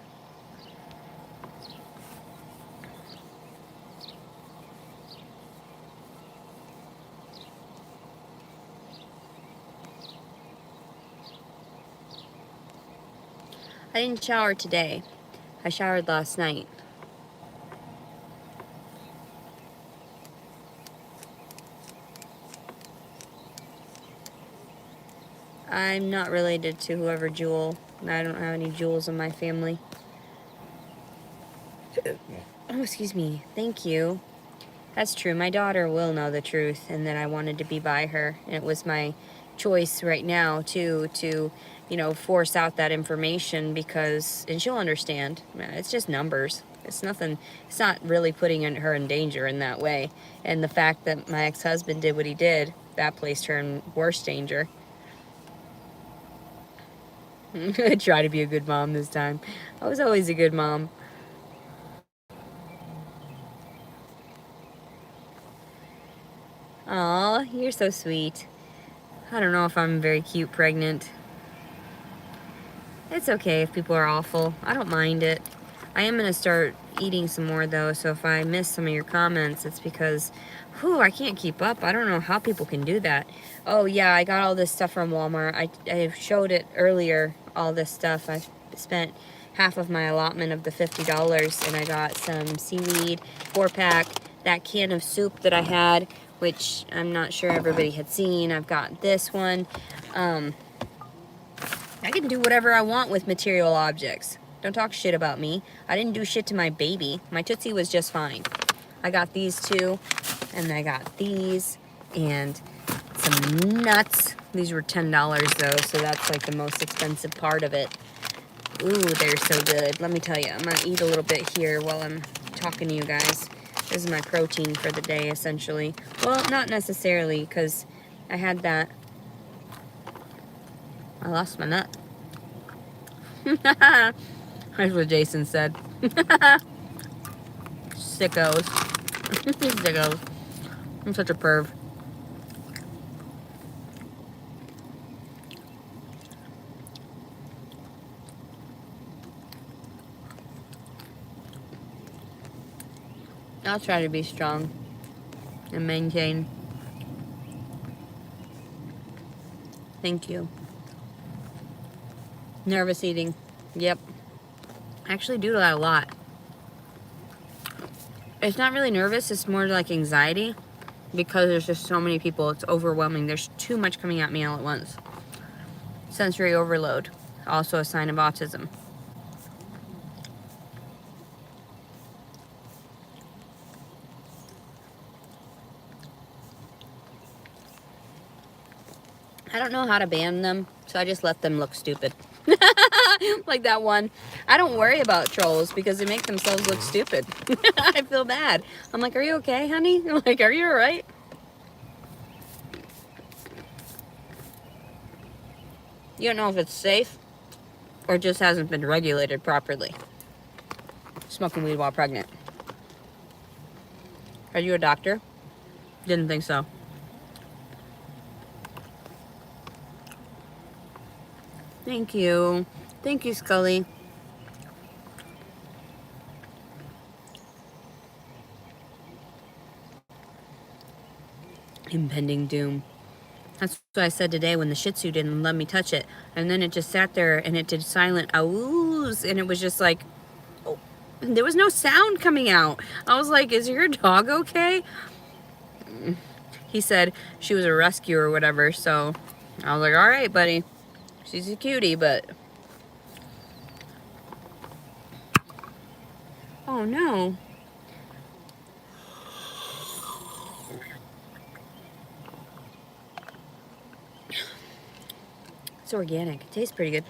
I didn't shower today. I showered last night. I'm not related to whoever Jewel. I don't have any Jewels in my family. Oh, excuse me. Thank you. That's true. My daughter will know the truth and that I wanted to be by her. And it was my choice right now to you know, force out that information because, and she'll understand. It's just numbers. It's nothing, it's not really putting her in danger in that way. And the fact that my ex-husband did what he did, that placed her in worse danger. I try to be a good mom this time. I was always a good mom. Aw, you're so sweet. I don't know if I'm very cute pregnant. It's okay if people are awful. I don't mind it. I am going to start eating some more though, so if I miss some of your comments, it's because, whew, I can't keep up. I don't know how people can do that. Oh yeah, I got all this stuff from Walmart. I showed it earlier, all this stuff. I spent half of my allotment of the $50 and I got some seaweed, 4-pack, that can of soup that I had, which I'm not sure everybody had seen. I've got this one. I can do whatever I want with material objects. Don't talk shit about me. I didn't do shit to my baby. My Tootsie was just fine. I got these two, and I got these, and some nuts. These were $10 though, so that's like the most expensive part of it. Ooh, they're so good. Let me tell you, I'm gonna eat a little bit here while I'm talking to you guys. This is my protein for the day, essentially. Well, not necessarily, because I had that. I lost my nut. That's what Jason said. Sickos. Sickos. I'm such a perv. I'll try to be strong and maintain. Thank you. Nervous eating. Yep. I actually do that a lot. It's not really nervous, it's more like anxiety because there's just so many people. It's overwhelming. There's too much coming at me all at once. Sensory overload. Also a sign of autism. I don't know how to ban them, so I just let them look stupid. Like that one. I don't worry about trolls because they make themselves look stupid. I feel bad. I'm like, are you okay, honey? I'm like, are you alright? You don't know if it's safe or just hasn't been regulated properly. Smoking weed while pregnant. Are you a doctor? Didn't think so. Thank you. Thank you, Scully. Impending doom. That's what I said today when the Shih Tzu didn't let me touch it. And then it just sat there and it did silent awoo's. And it was just like, oh, there was no sound coming out. I was like, is your dog okay? He said she was a rescue or whatever. So I was like, all right, buddy. She's a cutie, but... Oh, no. It's organic. It tastes pretty good.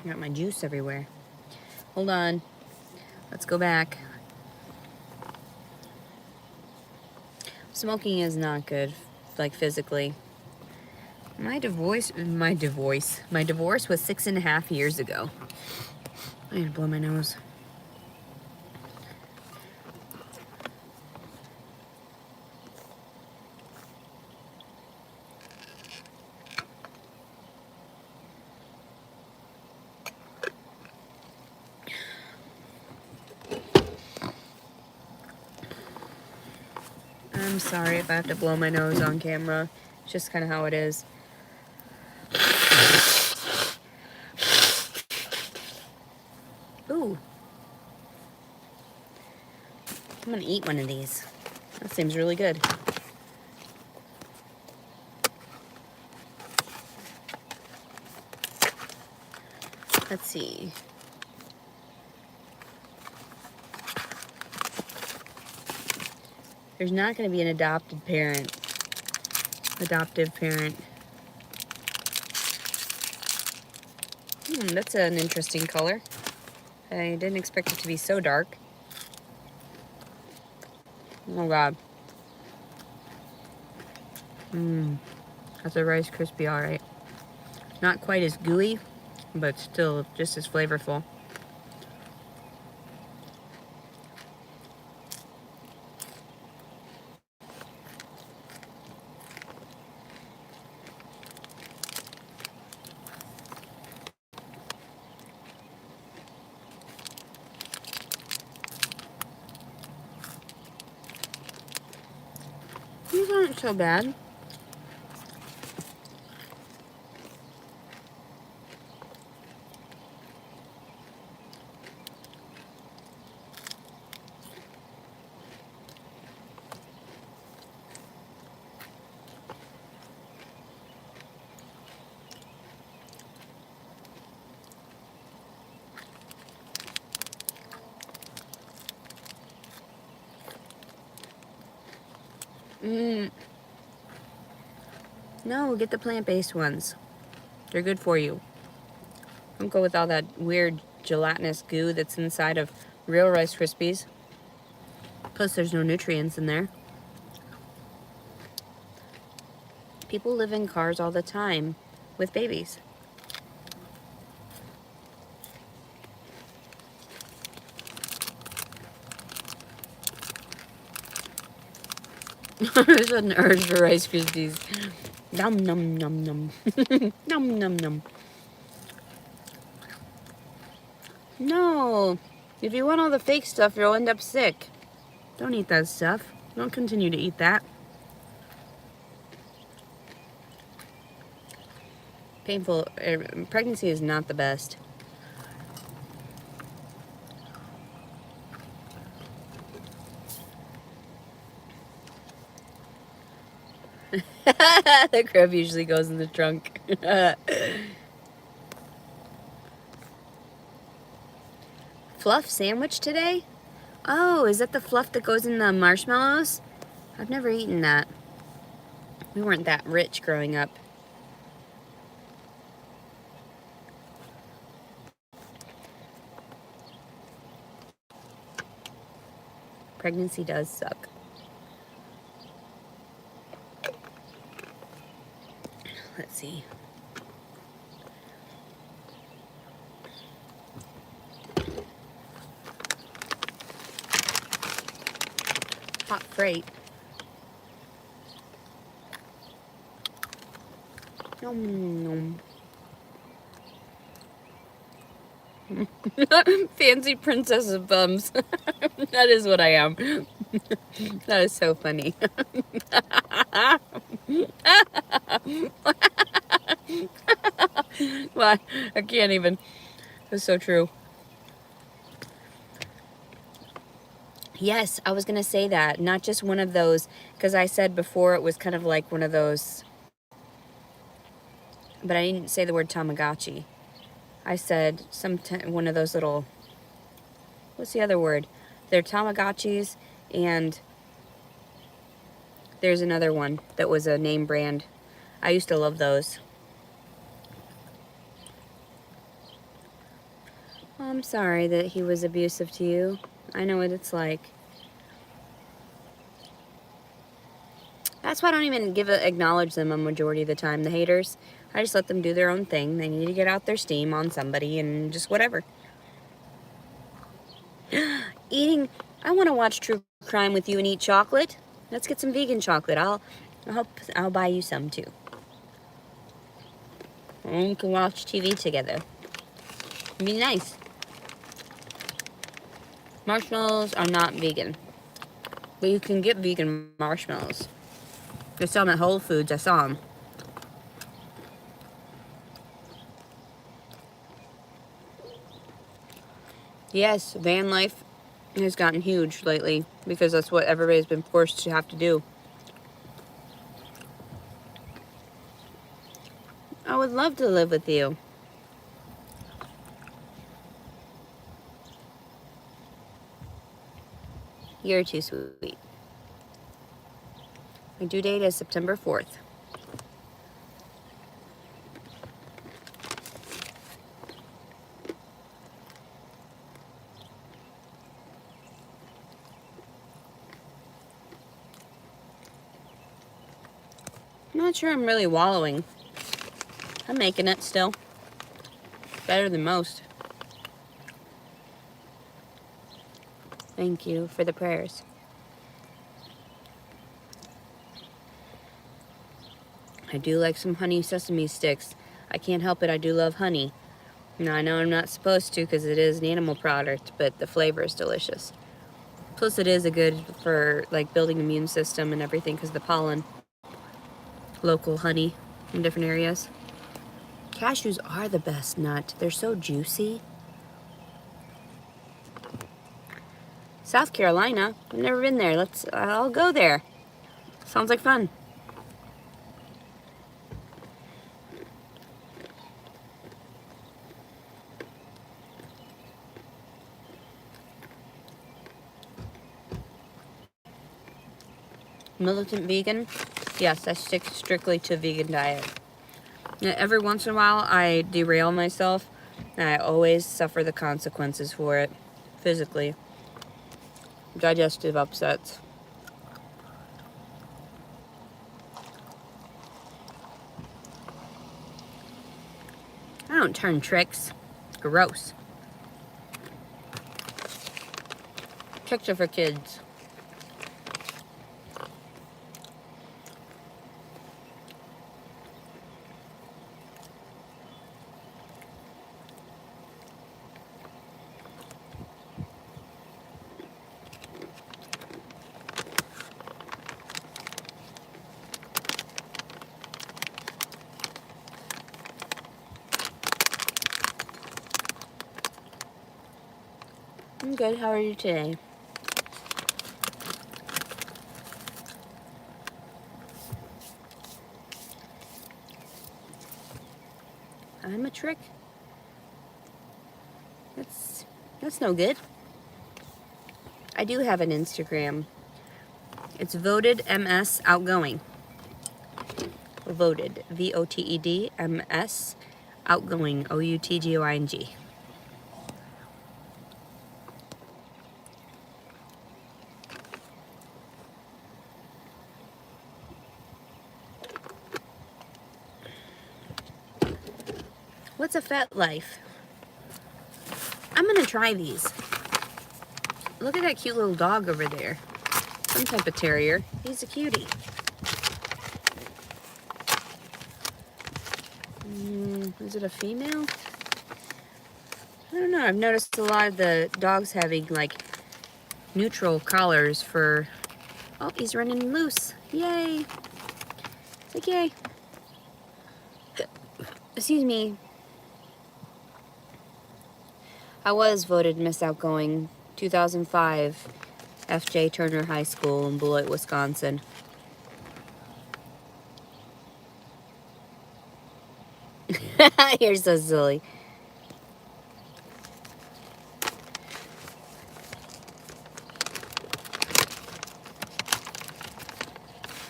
I got my juice everywhere. Hold on. Let's go back. Smoking is not good, like physically. My divorce was 6.5 years ago. I need to blow my nose. I'm sorry if I have to blow my nose on camera. It's just kind of how it is. Ooh. I'm gonna eat one of these. That seems really good. Let's see. There's not going to be an adoptive parent. That's an interesting color. I didn't expect it to be so dark. Oh God. That's a Rice Krispie, alright. Not quite as gooey, but still just as flavorful. These aren't so bad. Mm. No, get the plant-based ones. They're good for you. Don't go with all that weird gelatinous goo that's inside of real Rice Krispies. Plus, there's no nutrients in there. People live in cars all the time with babies. There's an urge for Rice Krispies. Num num num num. Num num num. No. If you want all the fake stuff, you'll end up sick. Don't eat that stuff. Don't continue to eat that. Painful. Pregnancy is not the best. The crib usually goes in the trunk. Fluff sandwich today? Oh, is that the fluff that goes in the marshmallows? I've never eaten that. We weren't that rich growing up. Pregnancy does suck. Let's see. Hot freight. Nom nom. Fancy princess of bums. That is what I am. That is so funny. Well, I can't even. It's so true. Yes, I was going to say that. Not just one of those, because I said before it was kind of like one of those, but I didn't say the word Tamagotchi. I said one of those little, what's the other word? They're Tamagotchis, and there's another one that was a name brand. I used to love those. I'm sorry that he was abusive to you. I know what it's like. That's why I don't even acknowledge them a majority of the time, the haters. I just let them do their own thing. They need to get out their steam on somebody and just whatever. Eating, I want to watch true crime with you and eat chocolate. Let's get some vegan chocolate. I'll buy you some too. And we can watch TV together. It'd be nice. Marshmallows are not vegan, but you can get vegan marshmallows. They sell them at Whole Foods. I saw them. Yes, van life has gotten huge lately because that's what everybody's been forced to have to do. I would love to live with you. You're too sweet. My due date is September 4th. I'm not sure I'm really wallowing. I'm making it still. Better than most. Thank you for the prayers. I do like some honey sesame sticks. I can't help it, I do love honey. Now, I know I'm not supposed to because it is an animal product, but the flavor is delicious. Plus, it is a good for like building the immune system and everything because the pollen. Local honey in different areas. Cashews are the best nut. They're so juicy. South Carolina. I've never been there. I'll go there. Sounds like fun. militant vegan. Yes, I stick strictly to vegan diet. Yeah, every once in a while, I derail myself, and I always suffer the consequences for it, physically. Digestive upsets. I don't turn tricks. Gross. Tricks are for kids. I'm good. How are you today? I'm a trick. That's no good. I do have an Instagram. It's voted MS outgoing. Voted. VOTED MS outgoing. OUTGOING. What's a fat life? I'm gonna try these. Look at that cute little dog over there. Some type of terrier. He's a cutie. Is it a female? I don't know. I've noticed a lot of the dogs having like neutral collars for... Oh, he's running loose. Yay. It's like, yay. Excuse me. I was voted Miss Outgoing 2005, F.J. Turner High School in Beloit, Wisconsin. You're so silly.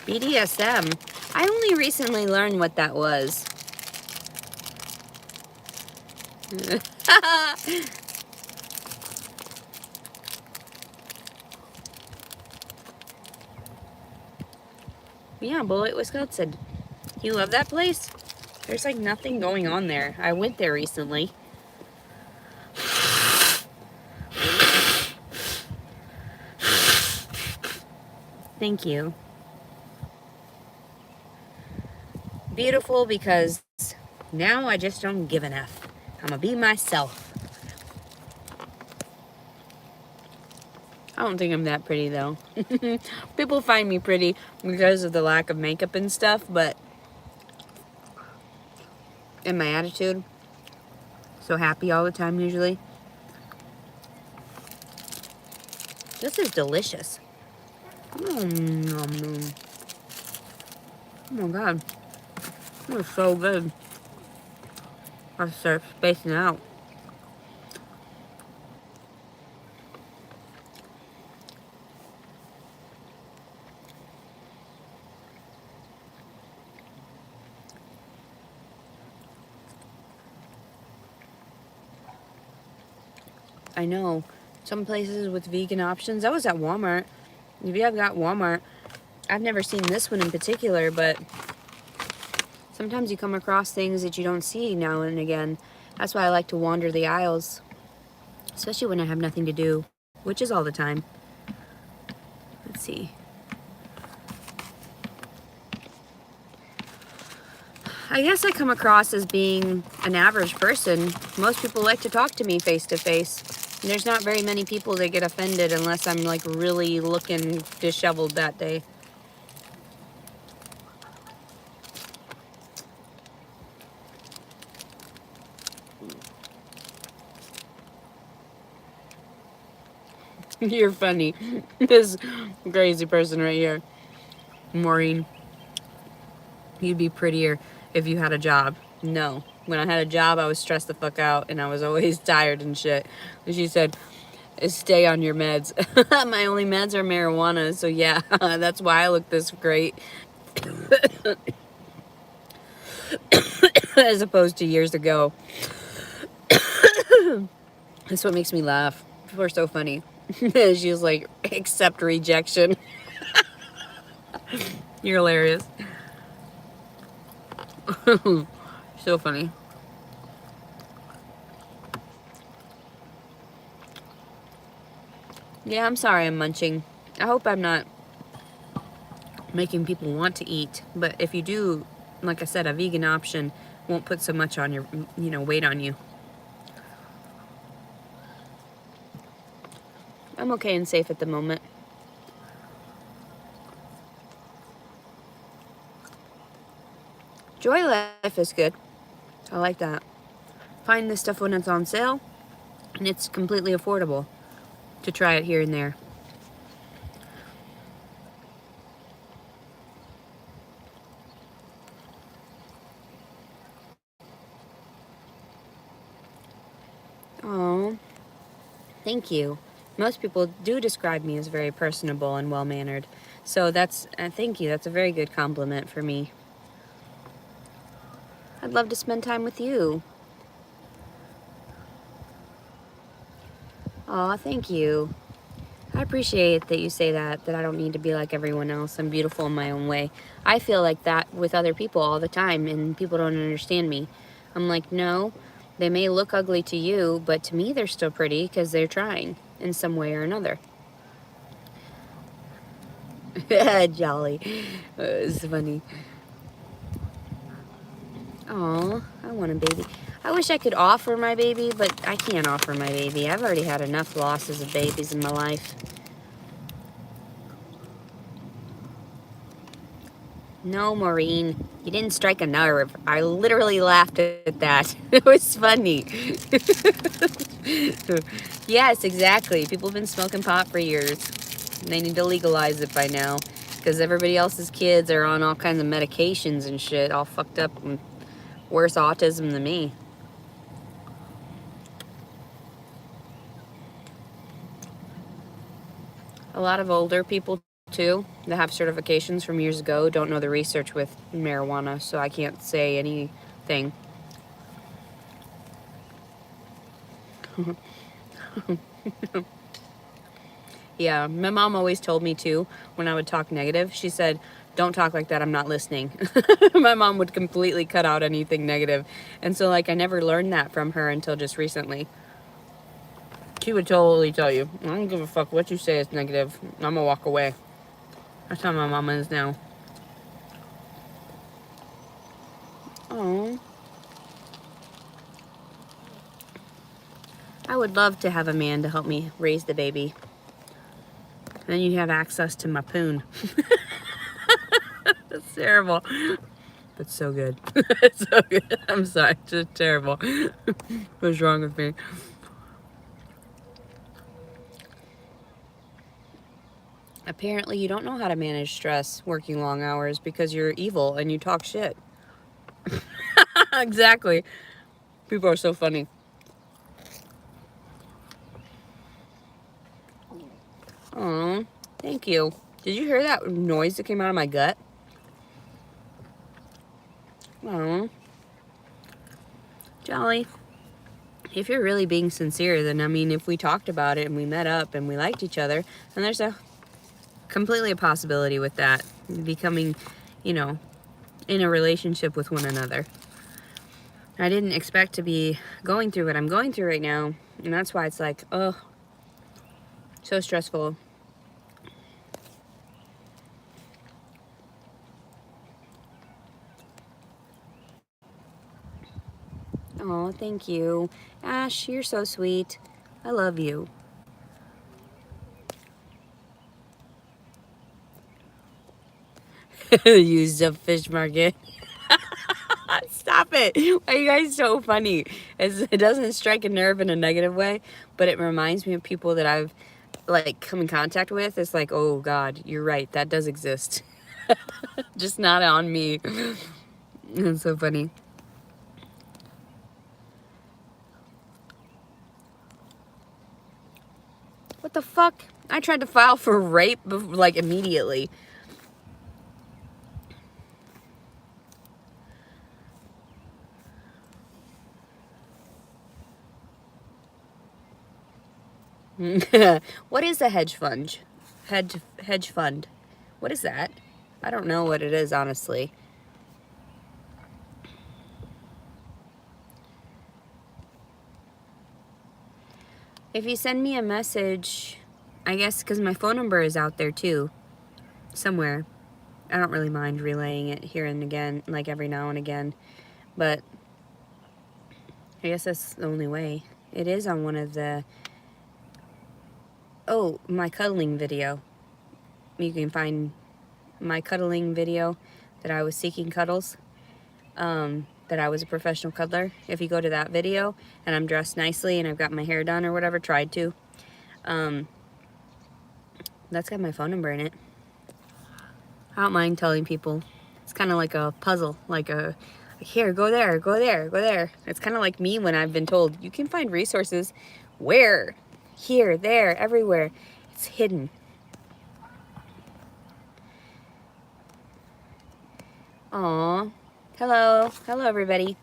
BDSM? I only recently learned what that was. Yeah, Beloit, Wisconsin. You love that place? There's like nothing going on there. I went there recently. Thank you. Beautiful because now I just don't give an F. I'm gonna be myself. I don't think I'm that pretty though. People find me pretty because of the lack of makeup and stuff, but and my attitude. So happy all the time usually. This is delicious. Oh my god. This is so good. I start spacing out. I know. Some places with vegan options. I was at Walmart. If you have got Walmart, I've never seen this one in particular, but sometimes you come across things that you don't see now and again. That's why I like to wander the aisles, especially when I have nothing to do, which is all the time. Let's see. I guess I come across as being an average person. Most people like to talk to me face to face. There's not very many people that get offended unless I'm like really looking disheveled that day. You're funny. This crazy person right here. Maureen. You'd be prettier if you had a job. No. When I had a job, I was stressed the fuck out and I was always tired and shit. And she said, is stay on your meds. My only meds are marijuana, so yeah, that's why I look this great. As opposed to years ago. That's what makes me laugh. People are so funny. She was like, accept rejection. You're hilarious. So funny. Yeah, I'm sorry I'm munching. I hope I'm not making people want to eat. But if you do, like I said, a vegan option won't put so much on your, weight on you. I'm okay and safe at the moment. Joy Life is good. I like that. Find this stuff when it's on sale, and it's completely affordable to try it here and there. Oh, thank you. Most people do describe me as very personable and well-mannered. So that's, thank you. That's a very good compliment for me. I'd love to spend time with you. Aw, thank you. I appreciate that you say that I don't need to be like everyone else. I'm beautiful in my own way. I feel like that with other people all the time, and people don't understand me. I'm like, no, they may look ugly to you, but to me they're still pretty because they're trying in some way or another. Jolly. It's funny. Aw, I want a baby. I wish I could offer my baby, but I can't offer my baby. I've already had enough losses of babies in my life. No, Maureen, you didn't strike a nerve. I literally laughed at that. It was funny. Yes, exactly. People have been smoking pot for years. They need to legalize it by now, because everybody else's kids are on all kinds of medications and shit, all fucked up and worse autism than me. A lot of older people too that have certifications from years ago don't know the research with marijuana, so I can't say anything. Yeah, my mom always told me too, when I would talk negative, she said, don't talk like that, I'm not listening. My mom would completely cut out anything negative. And so like I never learned that from her until just recently. She would totally tell you, I don't give a fuck what you say is negative, I'm gonna walk away. That's how my mom is now. Oh, I would love to have a man to help me raise the baby. Then you have access to my poon. That's terrible. That's so good. It's so good. I'm sorry, it's just terrible. What's wrong with me? Apparently you don't know how to manage stress working long hours because you're evil and you talk shit. Exactly. People are so funny. Oh, thank you. Did you hear that noise that came out of my gut? Oh, Jolly. If you're really being sincere, then I mean, if we talked about it and we met up and we liked each other, then there's completely a possibility with that becoming, in a relationship with one another. I didn't expect to be going through what I'm going through right now, and that's why it's like, oh, so stressful. Oh, thank you. Ash, you're so sweet. I love you. Used up fish market. Stop it. Why are you guys so funny? It doesn't strike a nerve in a negative way, but it reminds me of people that I've like come in contact with. It's like, oh God, you're right. That does exist. Just not on me. It's so funny. What the fuck? I tried to file for rape, like, immediately. What is a hedge fund? Hedge fund. What is that? I don't know what it is, honestly. If you send me a message, I guess because my phone number is out there too, somewhere. I don't really mind relaying it here and again, like every now and again, but I guess that's the only way. It is on one of the, oh, my cuddling video. You can find my cuddling video that I was seeking cuddles, that I was a professional cuddler. If you go to that video and I'm dressed nicely and I've got my hair done or whatever, tried to, that's got my phone number in it. I don't mind telling people. It's kind of like a puzzle, like here, go there, go there, go there. It's kind of like me when I've been told, you can find resources where? Here, there, everywhere. It's hidden. Aw. Hello. Hello, everybody.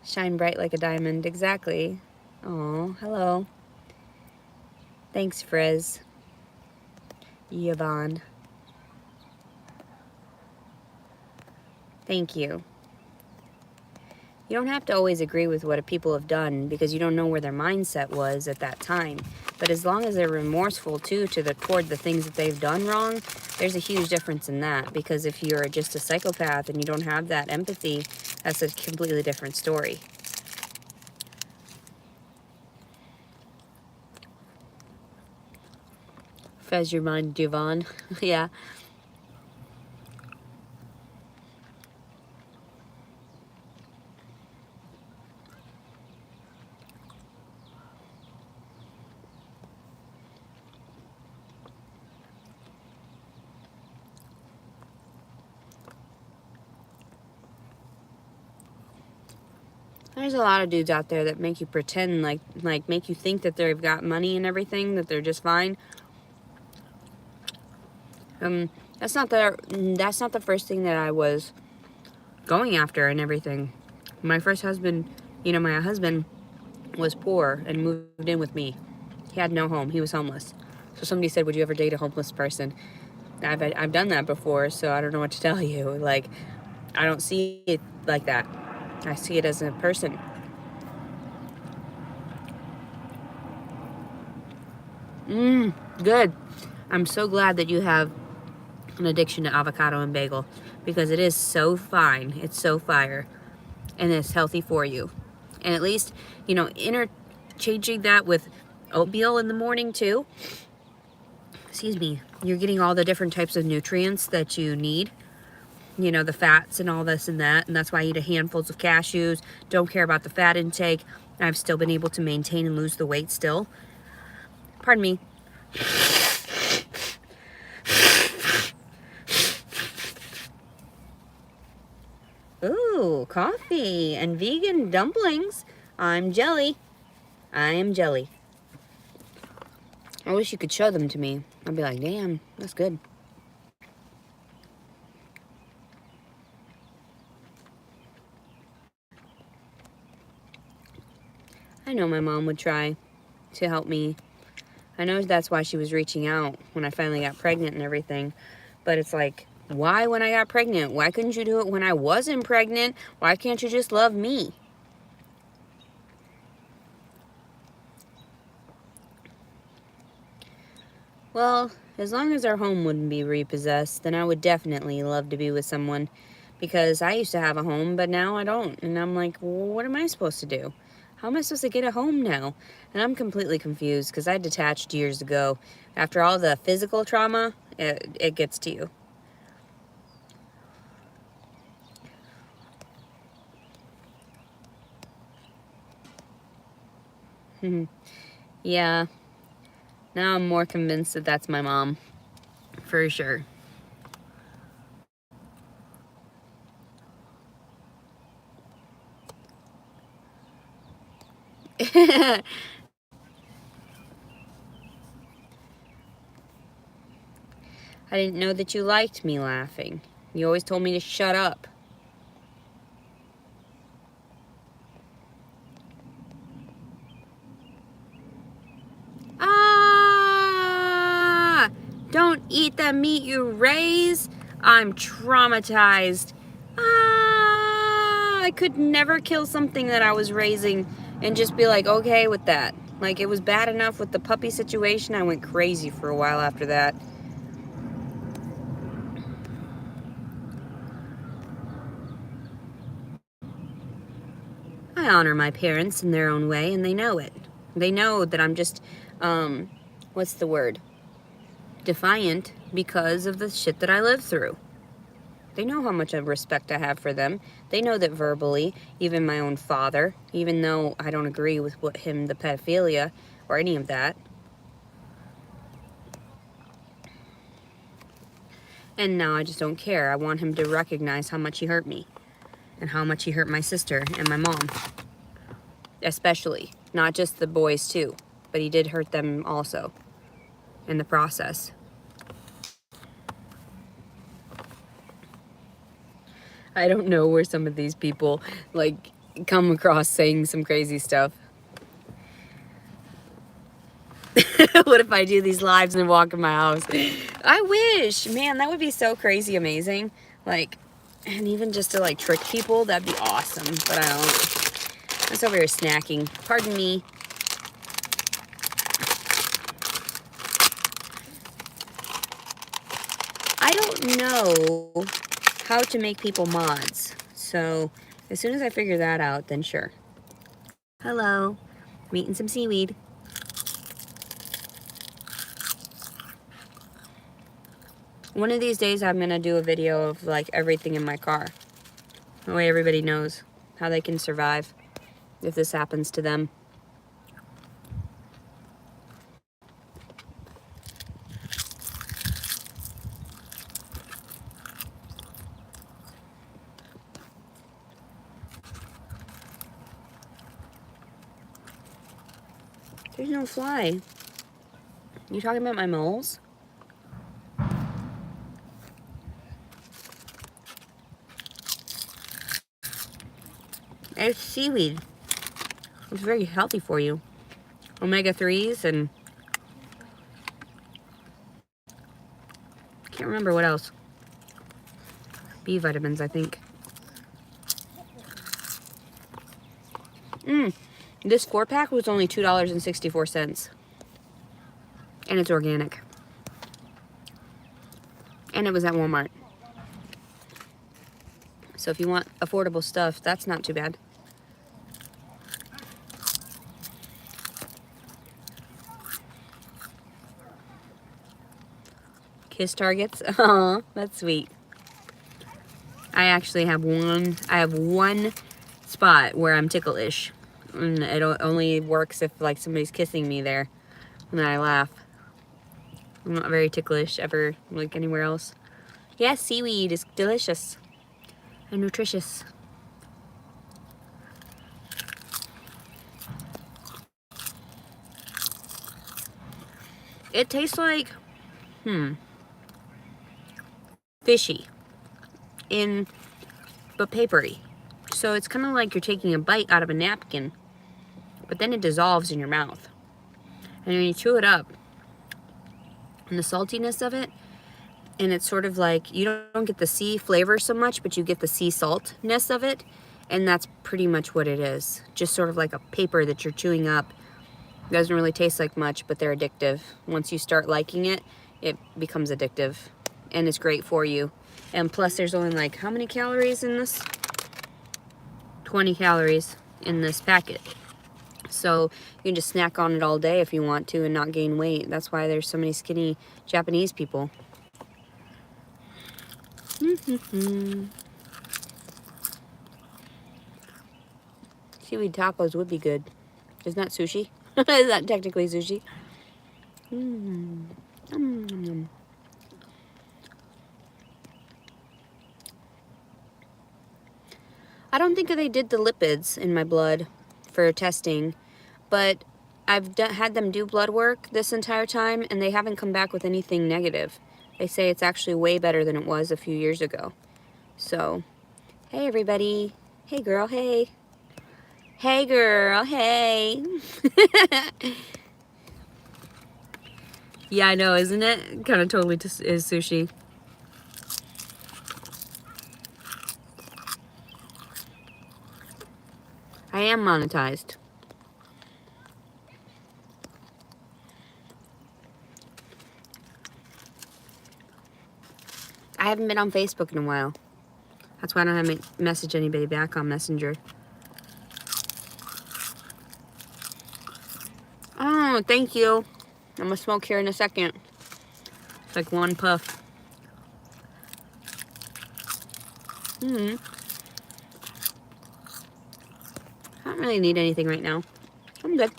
Shine bright like a diamond. Exactly. Aw. Hello. Thanks, Friz. Yvonne. Thank you. You don't have to always agree with what people have done because you don't know where their mindset was at that time. But as long as they're remorseful too toward the things that they've done wrong, there's a huge difference in that. Because if you're just a psychopath and you don't have that empathy, that's a completely different story. Fez your mind, Duvon. Yeah. There's a lot of dudes out there that make you pretend, like make you think that they've got money and everything, that they're just fine. That's not the first thing that I was going after and everything. My first husband, my husband was poor and moved in with me. He had no home. He was homeless. So somebody said, would you ever date a homeless person? I've done that before, so I don't know what to tell you. Like, I don't see it like that. I see it as a person. Good. I'm so glad that you have an addiction to avocado and bagel because it is so fine. It's so fire. And it's healthy for you. And at least, interchanging that with oatmeal in the morning too. Excuse me. You're getting all the different types of nutrients that you need. The fats and all this and that. And that's why I eat a handfuls of cashews. Don't care about the fat intake. I've still been able to maintain and lose the weight still. Pardon me. Ooh, coffee and vegan dumplings. I'm Jelly. I am Jelly. I wish you could show them to me. I'd be like, damn, that's good. I know my mom would try to help me. I know that's why she was reaching out when I finally got pregnant and everything. But it's like, why when I got pregnant? Why couldn't you do it when I wasn't pregnant? Why can't you just love me? Well, as long as our home wouldn't be repossessed, then I would definitely love to be with someone. Because I used to have a home, but now I don't. And I'm like, well, what am I supposed to do? How am I supposed to get a home now? And I'm completely confused because I detached years ago. After all the physical trauma, it gets to you. Yeah. Now I'm more convinced that that's my mom. For sure. I didn't know that you liked me laughing. You always told me to shut up. Ah! Don't eat the meat you raise. I'm traumatized. Ah! I could never kill something that I was raising and just be like, okay with that. Like, it was bad enough with the puppy situation. I went crazy for a while after that. I honor my parents in their own way, and they know it. They know that I'm just, what's the word? Defiant because of the shit that I lived through. They know how much of respect I have for them. They know that verbally, even my own father, even though I don't agree with the pedophilia or any of that. And now I just don't care. I want him to recognize how much he hurt me and how much he hurt my sister and my mom. Especially, not just the boys too, but he did hurt them also in the process. I don't know where some of these people like come across saying some crazy stuff. What if I do these lives and walk in my house? I wish, man, that would be so crazy amazing. Like, and even just to like trick people, that'd be awesome. But I don't. I'm just over here snacking. Pardon me. I don't know how to make people mods. So as soon as I figure that out, then sure. Hello. I'm eating some seaweed. One of these days I'm going to do a video of like everything in my car. That way everybody knows how they can survive if this happens to them. There's no fly. You talking about my moles? It's seaweed. It's very healthy for you. Omega-3s and can't remember what else. B vitamins, I think. This 4-pack was only $2.64. And it's organic. And it was at Walmart. So if you want affordable stuff, that's not too bad. Kiss targets. Oh, that's sweet. I actually have one spot where I'm ticklish. And it only works if like somebody's kissing me there. And then I laugh. I'm not very ticklish ever, like anywhere else. Yes, seaweed is delicious and nutritious. It tastes like, fishy, but papery. So it's kind of like you're taking a bite out of a napkin, but then it dissolves in your mouth. And when you chew it up, and the saltiness of it, and it's sort of like, you don't get the sea flavor so much, but you get the sea saltness of it, and that's pretty much what it is. Just sort of like a paper that you're chewing up. It doesn't really taste like much, but they're addictive. Once you start liking it, it becomes addictive, and it's great for you. And plus, there's only like, how many calories in this? 20 calories in this packet. So you can just snack on it all day if you want to and not gain weight. That's why there's so many skinny Japanese people. Seaweed tacos would be good. Isn't that sushi? Is that technically sushi? I don't think they did the lipids in my blood for testing, but I've had them do blood work this entire time, and they haven't come back with anything negative. They say it's actually way better than it was a few years ago. So, hey everybody. Hey girl, hey. Hey girl, hey. Yeah, I know, isn't it? Kind of totally just is sushi. I am monetized. I haven't been on Facebook in a while. That's why I don't have to message anybody back on Messenger. Oh, thank you. I'm gonna smoke here in a second. It's like one puff. I don't really need anything right now. I'm good.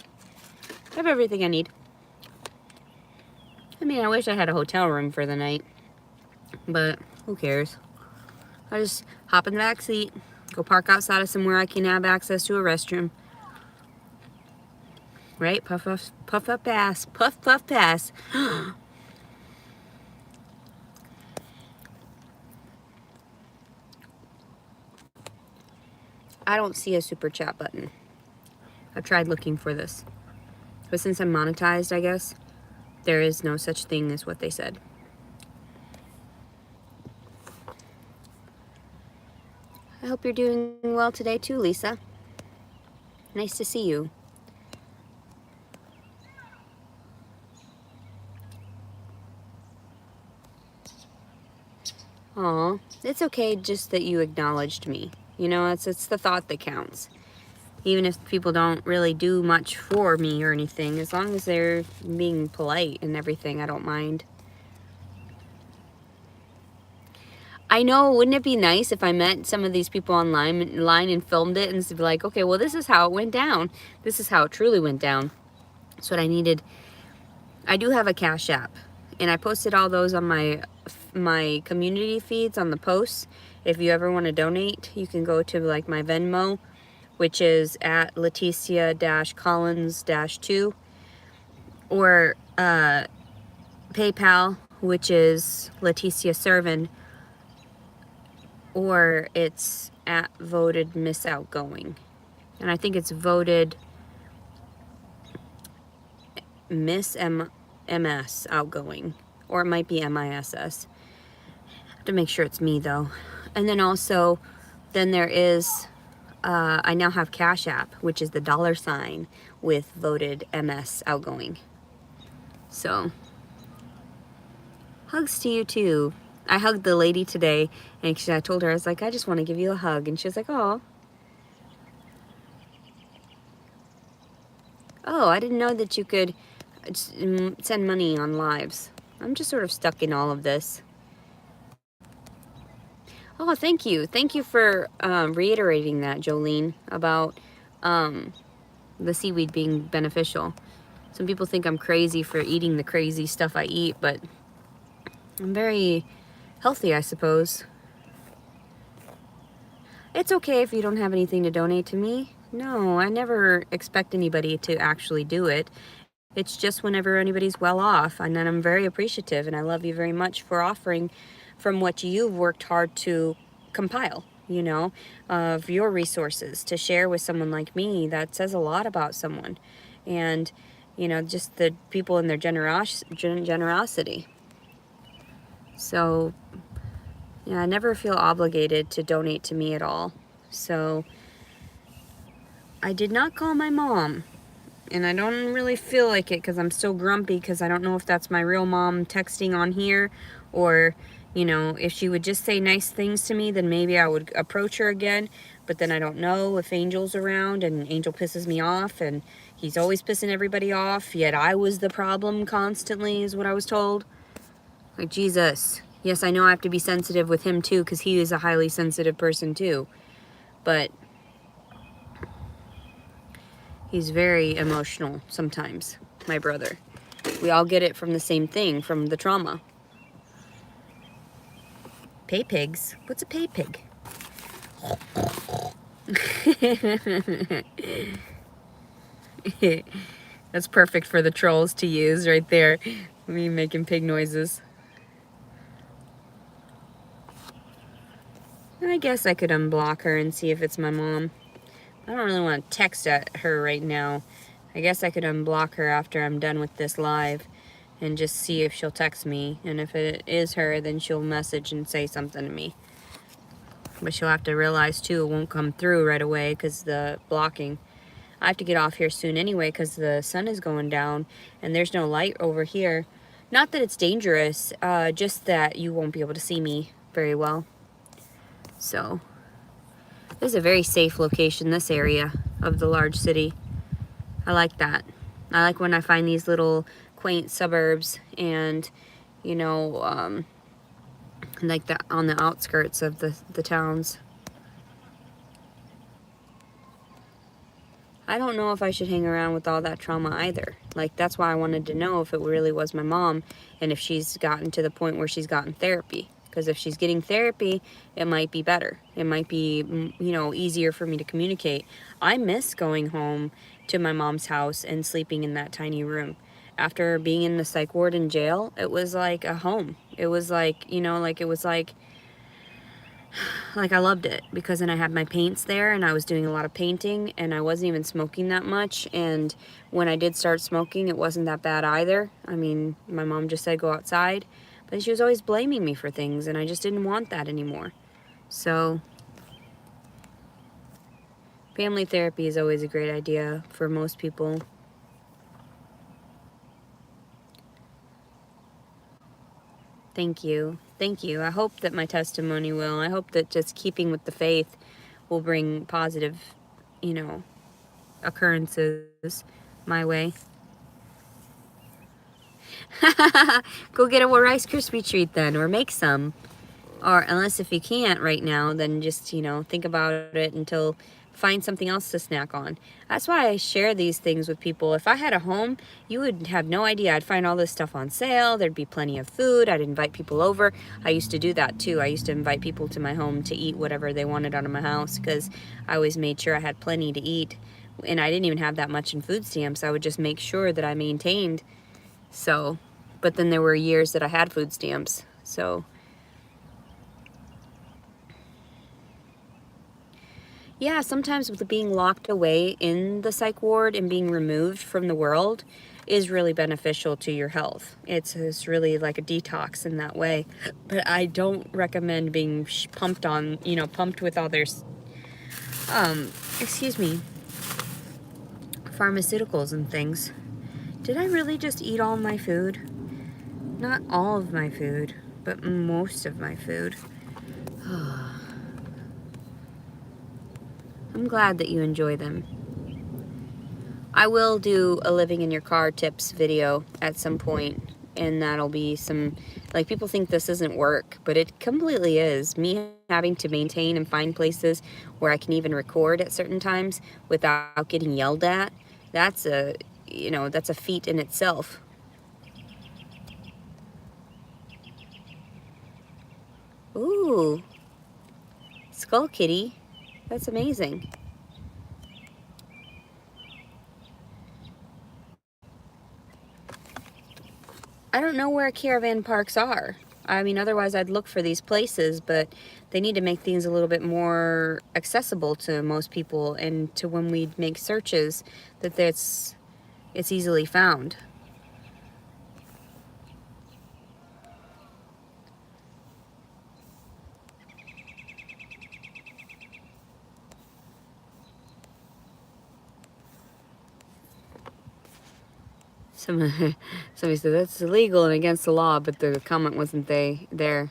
I have everything I need. I mean, I wish I had a hotel room for the night, but who cares? I just hop in the back seat, go park outside of somewhere I can have access to a restroom. Right? Puff, puff, puff, puff, pass. Puff, puff, pass. I don't see a super chat button. I've tried looking for this. But since I'm monetized, I guess, there is no such thing as what they said. I hope you're doing well today too, Lisa. Nice to see you. Aw, it's okay just that you acknowledged me. You know, it's the thought that counts. Even if people don't really do much for me or anything, as long as they're being polite and everything, I don't mind. I know, wouldn't it be nice if I met some of these people online and filmed it and be like, okay, well, this is how it went down. This is how it truly went down. That's what I needed. I do have a Cash App, and I posted all those on my community feeds on the posts. If you ever want to donate, you can go to like my Venmo, which is at Leticia-Collins-2, or PayPal, which is Leticia Servin, or it's at Voted Miss Outgoing. And I think it's Voted Miss MS Outgoing, or it might be MISS. I have to make sure it's me though. And then also, then there is, I now have Cash App, which is the $ with Voted MS Outgoing. So, hugs to you too. I hugged the lady today, and I told her, I was like, I just want to give you a hug. And she was like, oh. Oh, I didn't know that you could send money on lives. I'm just sort of stuck in all of this. Oh, thank you. Thank you for reiterating that, Jolene, about the seaweed being beneficial. Some people think I'm crazy for eating the crazy stuff I eat, but I'm very healthy, I suppose. It's okay if you don't have anything to donate to me. No, I never expect anybody to actually do it. It's just whenever anybody's well off, and then I'm very appreciative, and I love you very much for offering from what you've worked hard to compile, you know, of your resources to share with someone like me. That says a lot about someone, and you know, just the people and their generosity. So yeah, I never feel obligated to donate to me at all. So I did not call my mom, and I don't really feel like it because I'm still grumpy because I don't know if that's my real mom texting on here, or you know, if she would just say nice things to me, then maybe I would approach her again. But then I don't know if Angel's around, and Angel pisses me off, and he's always pissing everybody off, yet I was the problem constantly, is what I was told. Like, Jesus. Yes, I know I have to be sensitive with him too, because he is a highly sensitive person too. But he's very emotional sometimes, my brother. We all get it from the same thing, from the trauma. Pay pigs? What's a pay pig? That's perfect for the trolls to use right there. Me making pig noises. I guess I could unblock her and see if it's my mom. I don't really want to text at her right now. I guess I could unblock her after I'm done with this live and just see if she'll text me. And if it is her, then she'll message and say something to me. But she'll have to realize too, it won't come through right away because the blocking. I have to get off here soon anyway because the sun is going down and there's no light over here. Not that it's dangerous, just that you won't be able to see me very well. So, this is a very safe location, this area of the large city. I like that. I like when I find these little quaint suburbs and, you know, like on the outskirts of the towns. I don't know if I should hang around with all that trauma either. Like, that's why I wanted to know if it really was my mom and if she's gotten to the point where she's gotten therapy. Because if she's getting therapy, it might be better. It might be, you know, easier for me to communicate. I miss going home to my mom's house and sleeping in that tiny room. After being in the psych ward in jail, it was like a home. It was like, you know, like it was like I loved it because then I had my paints there and I was doing a lot of painting and I wasn't even smoking that much. And when I did start smoking, it wasn't that bad either. I mean, my mom just said go outside, but she was always blaming me for things and I just didn't want that anymore. So family therapy is always a great idea for most people. Thank you. Thank you. I hope that my testimony will. I hope that just keeping with the faith will bring positive, you know, occurrences my way. Go get a Rice Krispie treat then, or make some. Or unless if you can't right now, then just, you know, think about it until find something else to snack on. That's why I share these things with people. If I had a home, you would have no idea. I'd find all this stuff on sale. There'd be plenty of food. I'd invite people over. I used to do that too. I used to invite people to my home to eat whatever they wanted out of my house because I always made sure I had plenty to eat. And I didn't even have that much in food stamps. I would just make sure that I maintained. So, but then there were years that I had food stamps. So, yeah, sometimes with being locked away in the psych ward and being removed from the world is really beneficial to your health. It's really like a detox in that way. But I don't recommend being pumped on, you know, pumped with all their, excuse me, pharmaceuticals and things. Did I really just eat all my food? Not all of my food, but most of my food. I'm glad that you enjoy them. I will do a living in your car tips video at some point, and that'll be some, like, people think this isn't work, but it completely is. Me having to maintain and find places where I can even record at certain times without getting yelled at, that's a, you know, that's a feat in itself. Ooh, Skull Kitty, that's amazing. I don't know where caravan parks are. I mean, otherwise I'd look for these places, but they need to make things a little bit more accessible to most people, and to when we make searches that it's easily found. Somebody said that's illegal and against the law, but the comment wasn't there.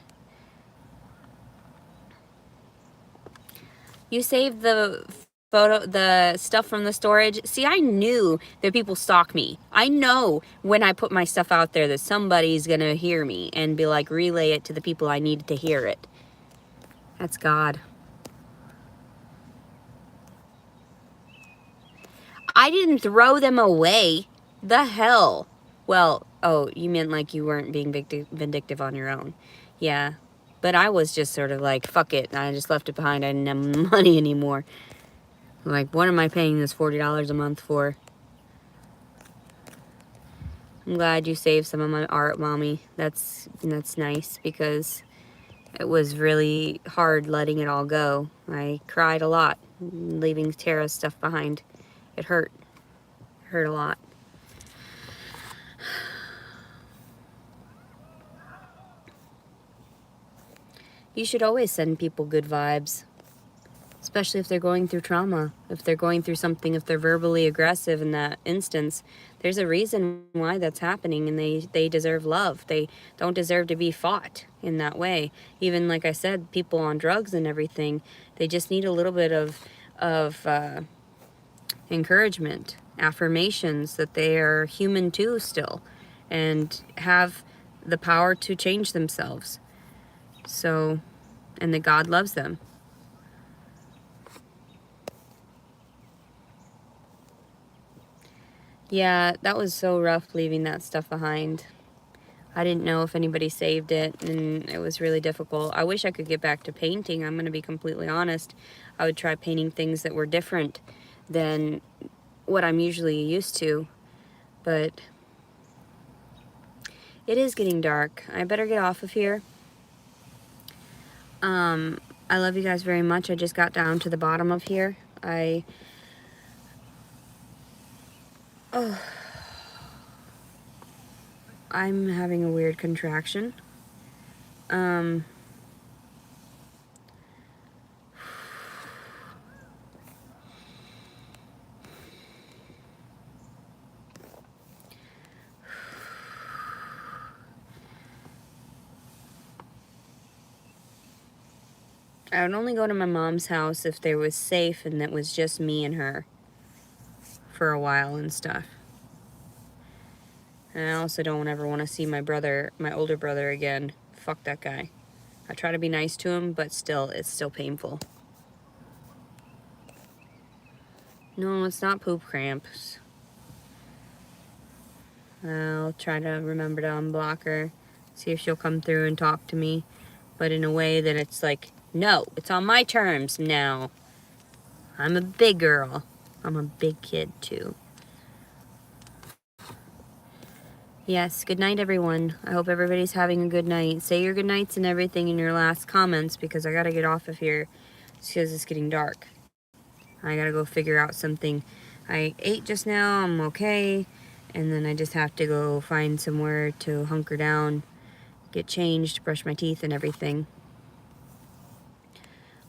You saved the photo, the stuff from the storage. See, I knew that people stalk me. I know when I put my stuff out there that somebody's gonna hear me and be like, relay it to the people I needed to hear it. That's God. I didn't throw them away. The hell? Well, oh, you meant like you weren't being vindictive on your own. Yeah. But I was just sort of like, fuck it. I just left it behind. I didn't have money anymore. Like, what am I paying this $40 a month for? I'm glad you saved some of my art, Mommy. That's nice because it was really hard letting it all go. I cried a lot, leaving Tara's stuff behind. It hurt. It hurt a lot. You should always send people good vibes, especially if they're going through trauma, if they're going through something, if they're verbally aggressive in that instance. There's a reason why that's happening, and they deserve love. They don't deserve to be fought in that way. Even like I said, people on drugs and everything, they just need a little bit of encouragement, affirmations that they are human too still, and have the power to change themselves. So, and that God loves them. Yeah, that was so rough leaving that stuff behind. I didn't know if anybody saved it, and it was really difficult. I wish I could get back to painting. I'm going to be completely honest. I would try painting things that were different than what I'm usually used to. But it is getting dark. I better get off of here. I love you guys very much. I just got down to the bottom of here. I'm having a weird contraction. I would only go to my mom's house if there was safe and it was just me and her for a while and stuff. And I also don't ever want to see my brother, my older brother again. Fuck that guy. I try to be nice to him, but still, it's still painful. No, it's not poop cramps. I'll try to remember to unblock her, see if she'll come through and talk to me, but in a way that it's like, no, it's on my terms now. I'm a big girl. I'm a big kid too. Yes, good night everyone. I hope everybody's having a good night. Say your good nights and everything in your last comments, because I gotta get off of here because it's getting dark. I gotta go figure out something. I ate just now, I'm okay, and then I just have to go find somewhere to hunker down, get changed, brush my teeth and everything.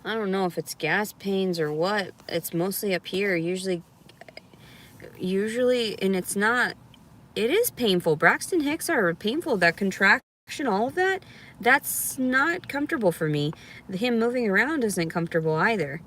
I don't know if it's gas pains or what. It's mostly up here. Usually, and it's not, it is painful. Braxton Hicks are painful. That contraction, all of that, that's not comfortable for me. Him moving around isn't comfortable either.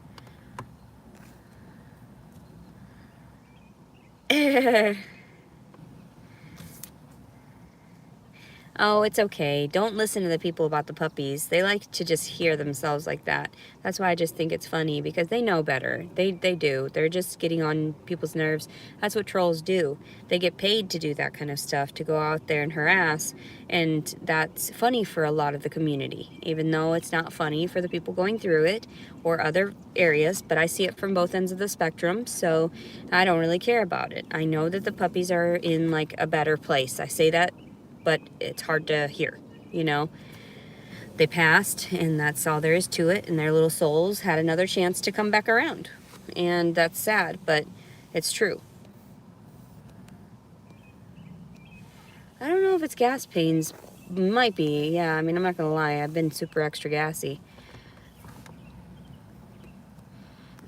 Oh, it's okay. Don't listen to the people about the puppies. They like to just hear themselves like that. That's why I just think it's funny, because they know better. They do. They're just getting on people's nerves. That's what trolls do. They get paid to do that kind of stuff, to go out there and harass, and that's funny for a lot of the community, even though it's not funny for the people going through it or other areas, but I see it from both ends of the spectrum, so I don't really care about it. I know that the puppies are in like a better place. I say that, but it's hard to hear, you know. They passed, and that's all there is to it, and their little souls had another chance to come back around. And that's sad, but it's true. I don't know if it's gas pains. Might be, yeah. I mean, I'm not gonna lie, I've been super extra gassy.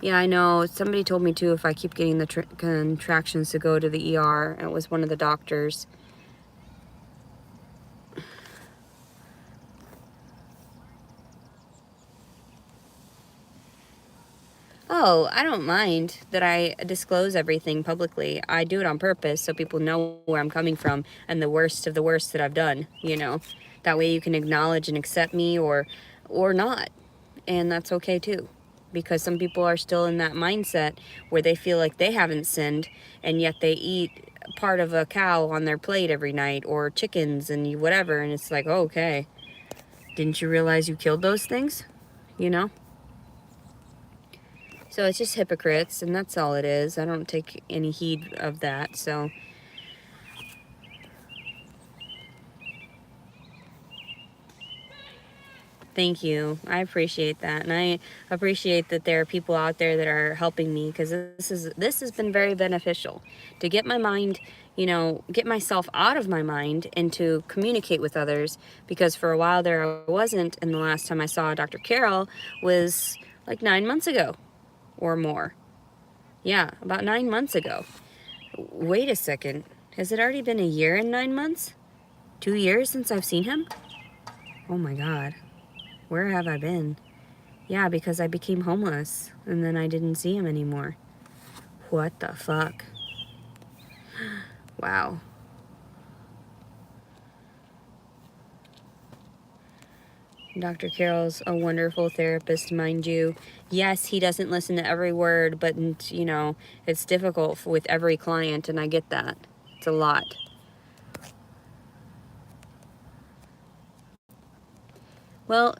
Yeah, I know. Somebody told me too, if I keep getting the contractions, to go to the ER. It was one of the doctors. Oh, I don't mind that I disclose everything publicly. I do it on purpose so people know where I'm coming from and the worst of the worst that I've done, you know. That way you can acknowledge and accept me or not. And that's okay too. Because some people are still in that mindset where they feel like they haven't sinned, and yet they eat part of a cow on their plate every night, or chickens and whatever, and it's like, oh, okay. Didn't you realize you killed those things? You know? So it's just hypocrites, and that's all it is. I don't take any heed of that, so. Thank you. I appreciate that. And I appreciate that there are people out there that are helping me, because this has been very beneficial to get my mind, you know, get myself out of my mind and to communicate with others, because for a while there I wasn't, and the last time I saw Dr. Carol was like 9 months ago or more. Yeah, about 9 months ago. Wait a second. Has it already been a year and 9 months? 2 years since I've seen him? Oh my God. Where have I been? Yeah, because I became homeless and then I didn't see him anymore. What the fuck? Wow. Dr. Carroll's a wonderful therapist, mind you. Yes, he doesn't listen to every word, but, you know, it's difficult with every client, and I get that. It's a lot. Well,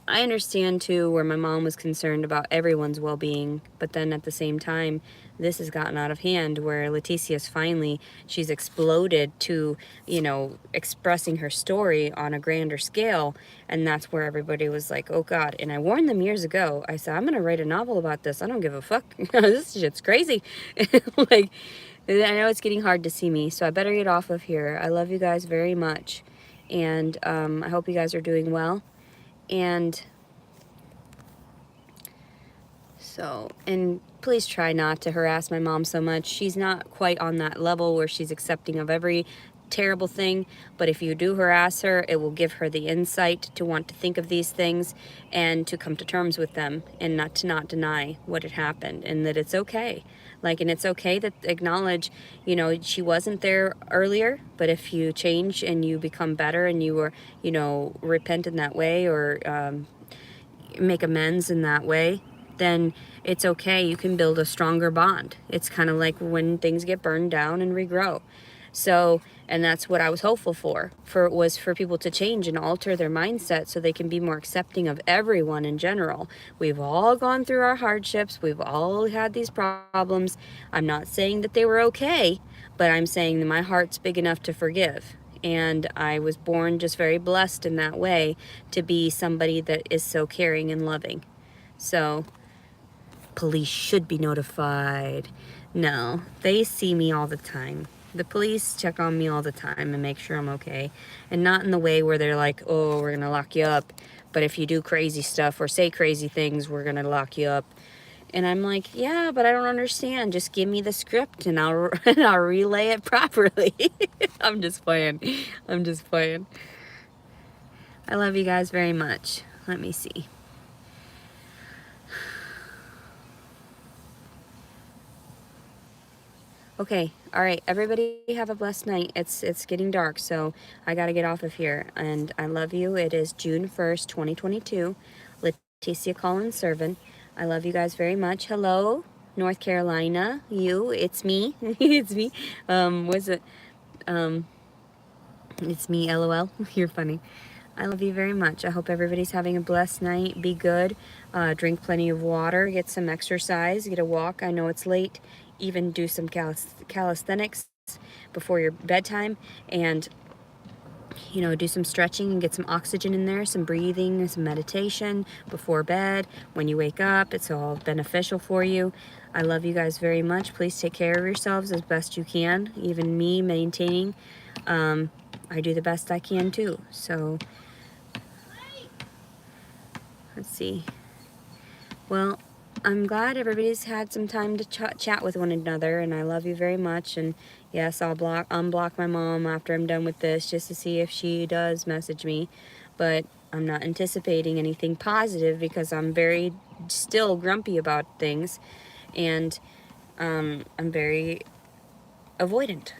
I understand too where my mom was concerned about everyone's well-being, but then at the same time, this has gotten out of hand where Leticia's finally, she's exploded to, you know, expressing her story on a grander scale, and that's where everybody was like, oh God. And I warned them years ago. I said, I'm going to write a novel about this. I don't give a fuck. This shit's crazy. Like, I know it's getting hard to see me, so I better get off of here. I love you guys very much, and I hope you guys are doing well. And so, and please try not to harass my mom so much. She's not quite on that level where she's accepting of every terrible thing, but if you do harass her, it will give her the insight to want to think of these things and to come to terms with them, and not to not deny what had happened, and that it's okay. Like, and it's okay to acknowledge, you know, she wasn't there earlier, but if you change and you become better and you were, you know, repent in that way, or make amends in that way, then it's okay. You can build a stronger bond. It's kind of like when things get burned down and regrow. So, and that's what I was hopeful for people to change and alter their mindset so they can be more accepting of everyone in general. We've all gone through our hardships. We've all had these problems. I'm not saying that they were okay, but I'm saying that my heart's big enough to forgive. And I was born just very blessed in that way to be somebody that is so caring and loving. So, police should be notified. No, they see me all the time. The police check on me all the time and make sure I'm okay. And not in the way where they're like, oh, we're going to lock you up. But if you do crazy stuff or say crazy things, we're going to lock you up. And I'm like, yeah, but I don't understand. Just give me the script and I'll relay it properly. I'm just playing. I'm just playing. I love you guys very much. Let me see. Okay, all right, everybody have a blessed night. It's getting dark, so I got to get off of here. And I love you. It is June 1st, 2022. Leticia Collins Servin. I love you guys very much. Hello, North Carolina. You, it's me. It's me. Was it? It's me, LOL. You're funny. I love you very much. I hope everybody's having a blessed night. Be good. Drink plenty of water. Get some exercise. Get a walk. I know it's late. Even do some calisthenics before your bedtime. And, you know, do some stretching and get some oxygen in there. Some breathing, some meditation before bed. When you wake up, it's all beneficial for you. I love you guys very much. Please take care of yourselves as best you can. Even me maintaining. I do the best I can too. So, let's see. Well, I'm glad everybody's had some time to chat with one another, and I love you very much. And yes, I'll unblock my mom after I'm done with this just to see if she does message me. But I'm not anticipating anything positive because I'm very still grumpy about things, and I'm very avoidant,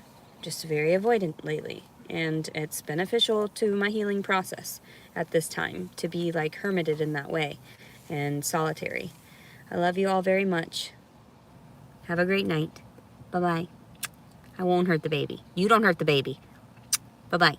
just very avoidant lately. And it's beneficial to my healing process at this time to be like hermited in that way and solitary. I love you all very much. Have a great night. Bye-bye. I won't hurt the baby. You don't hurt the baby. Bye-bye.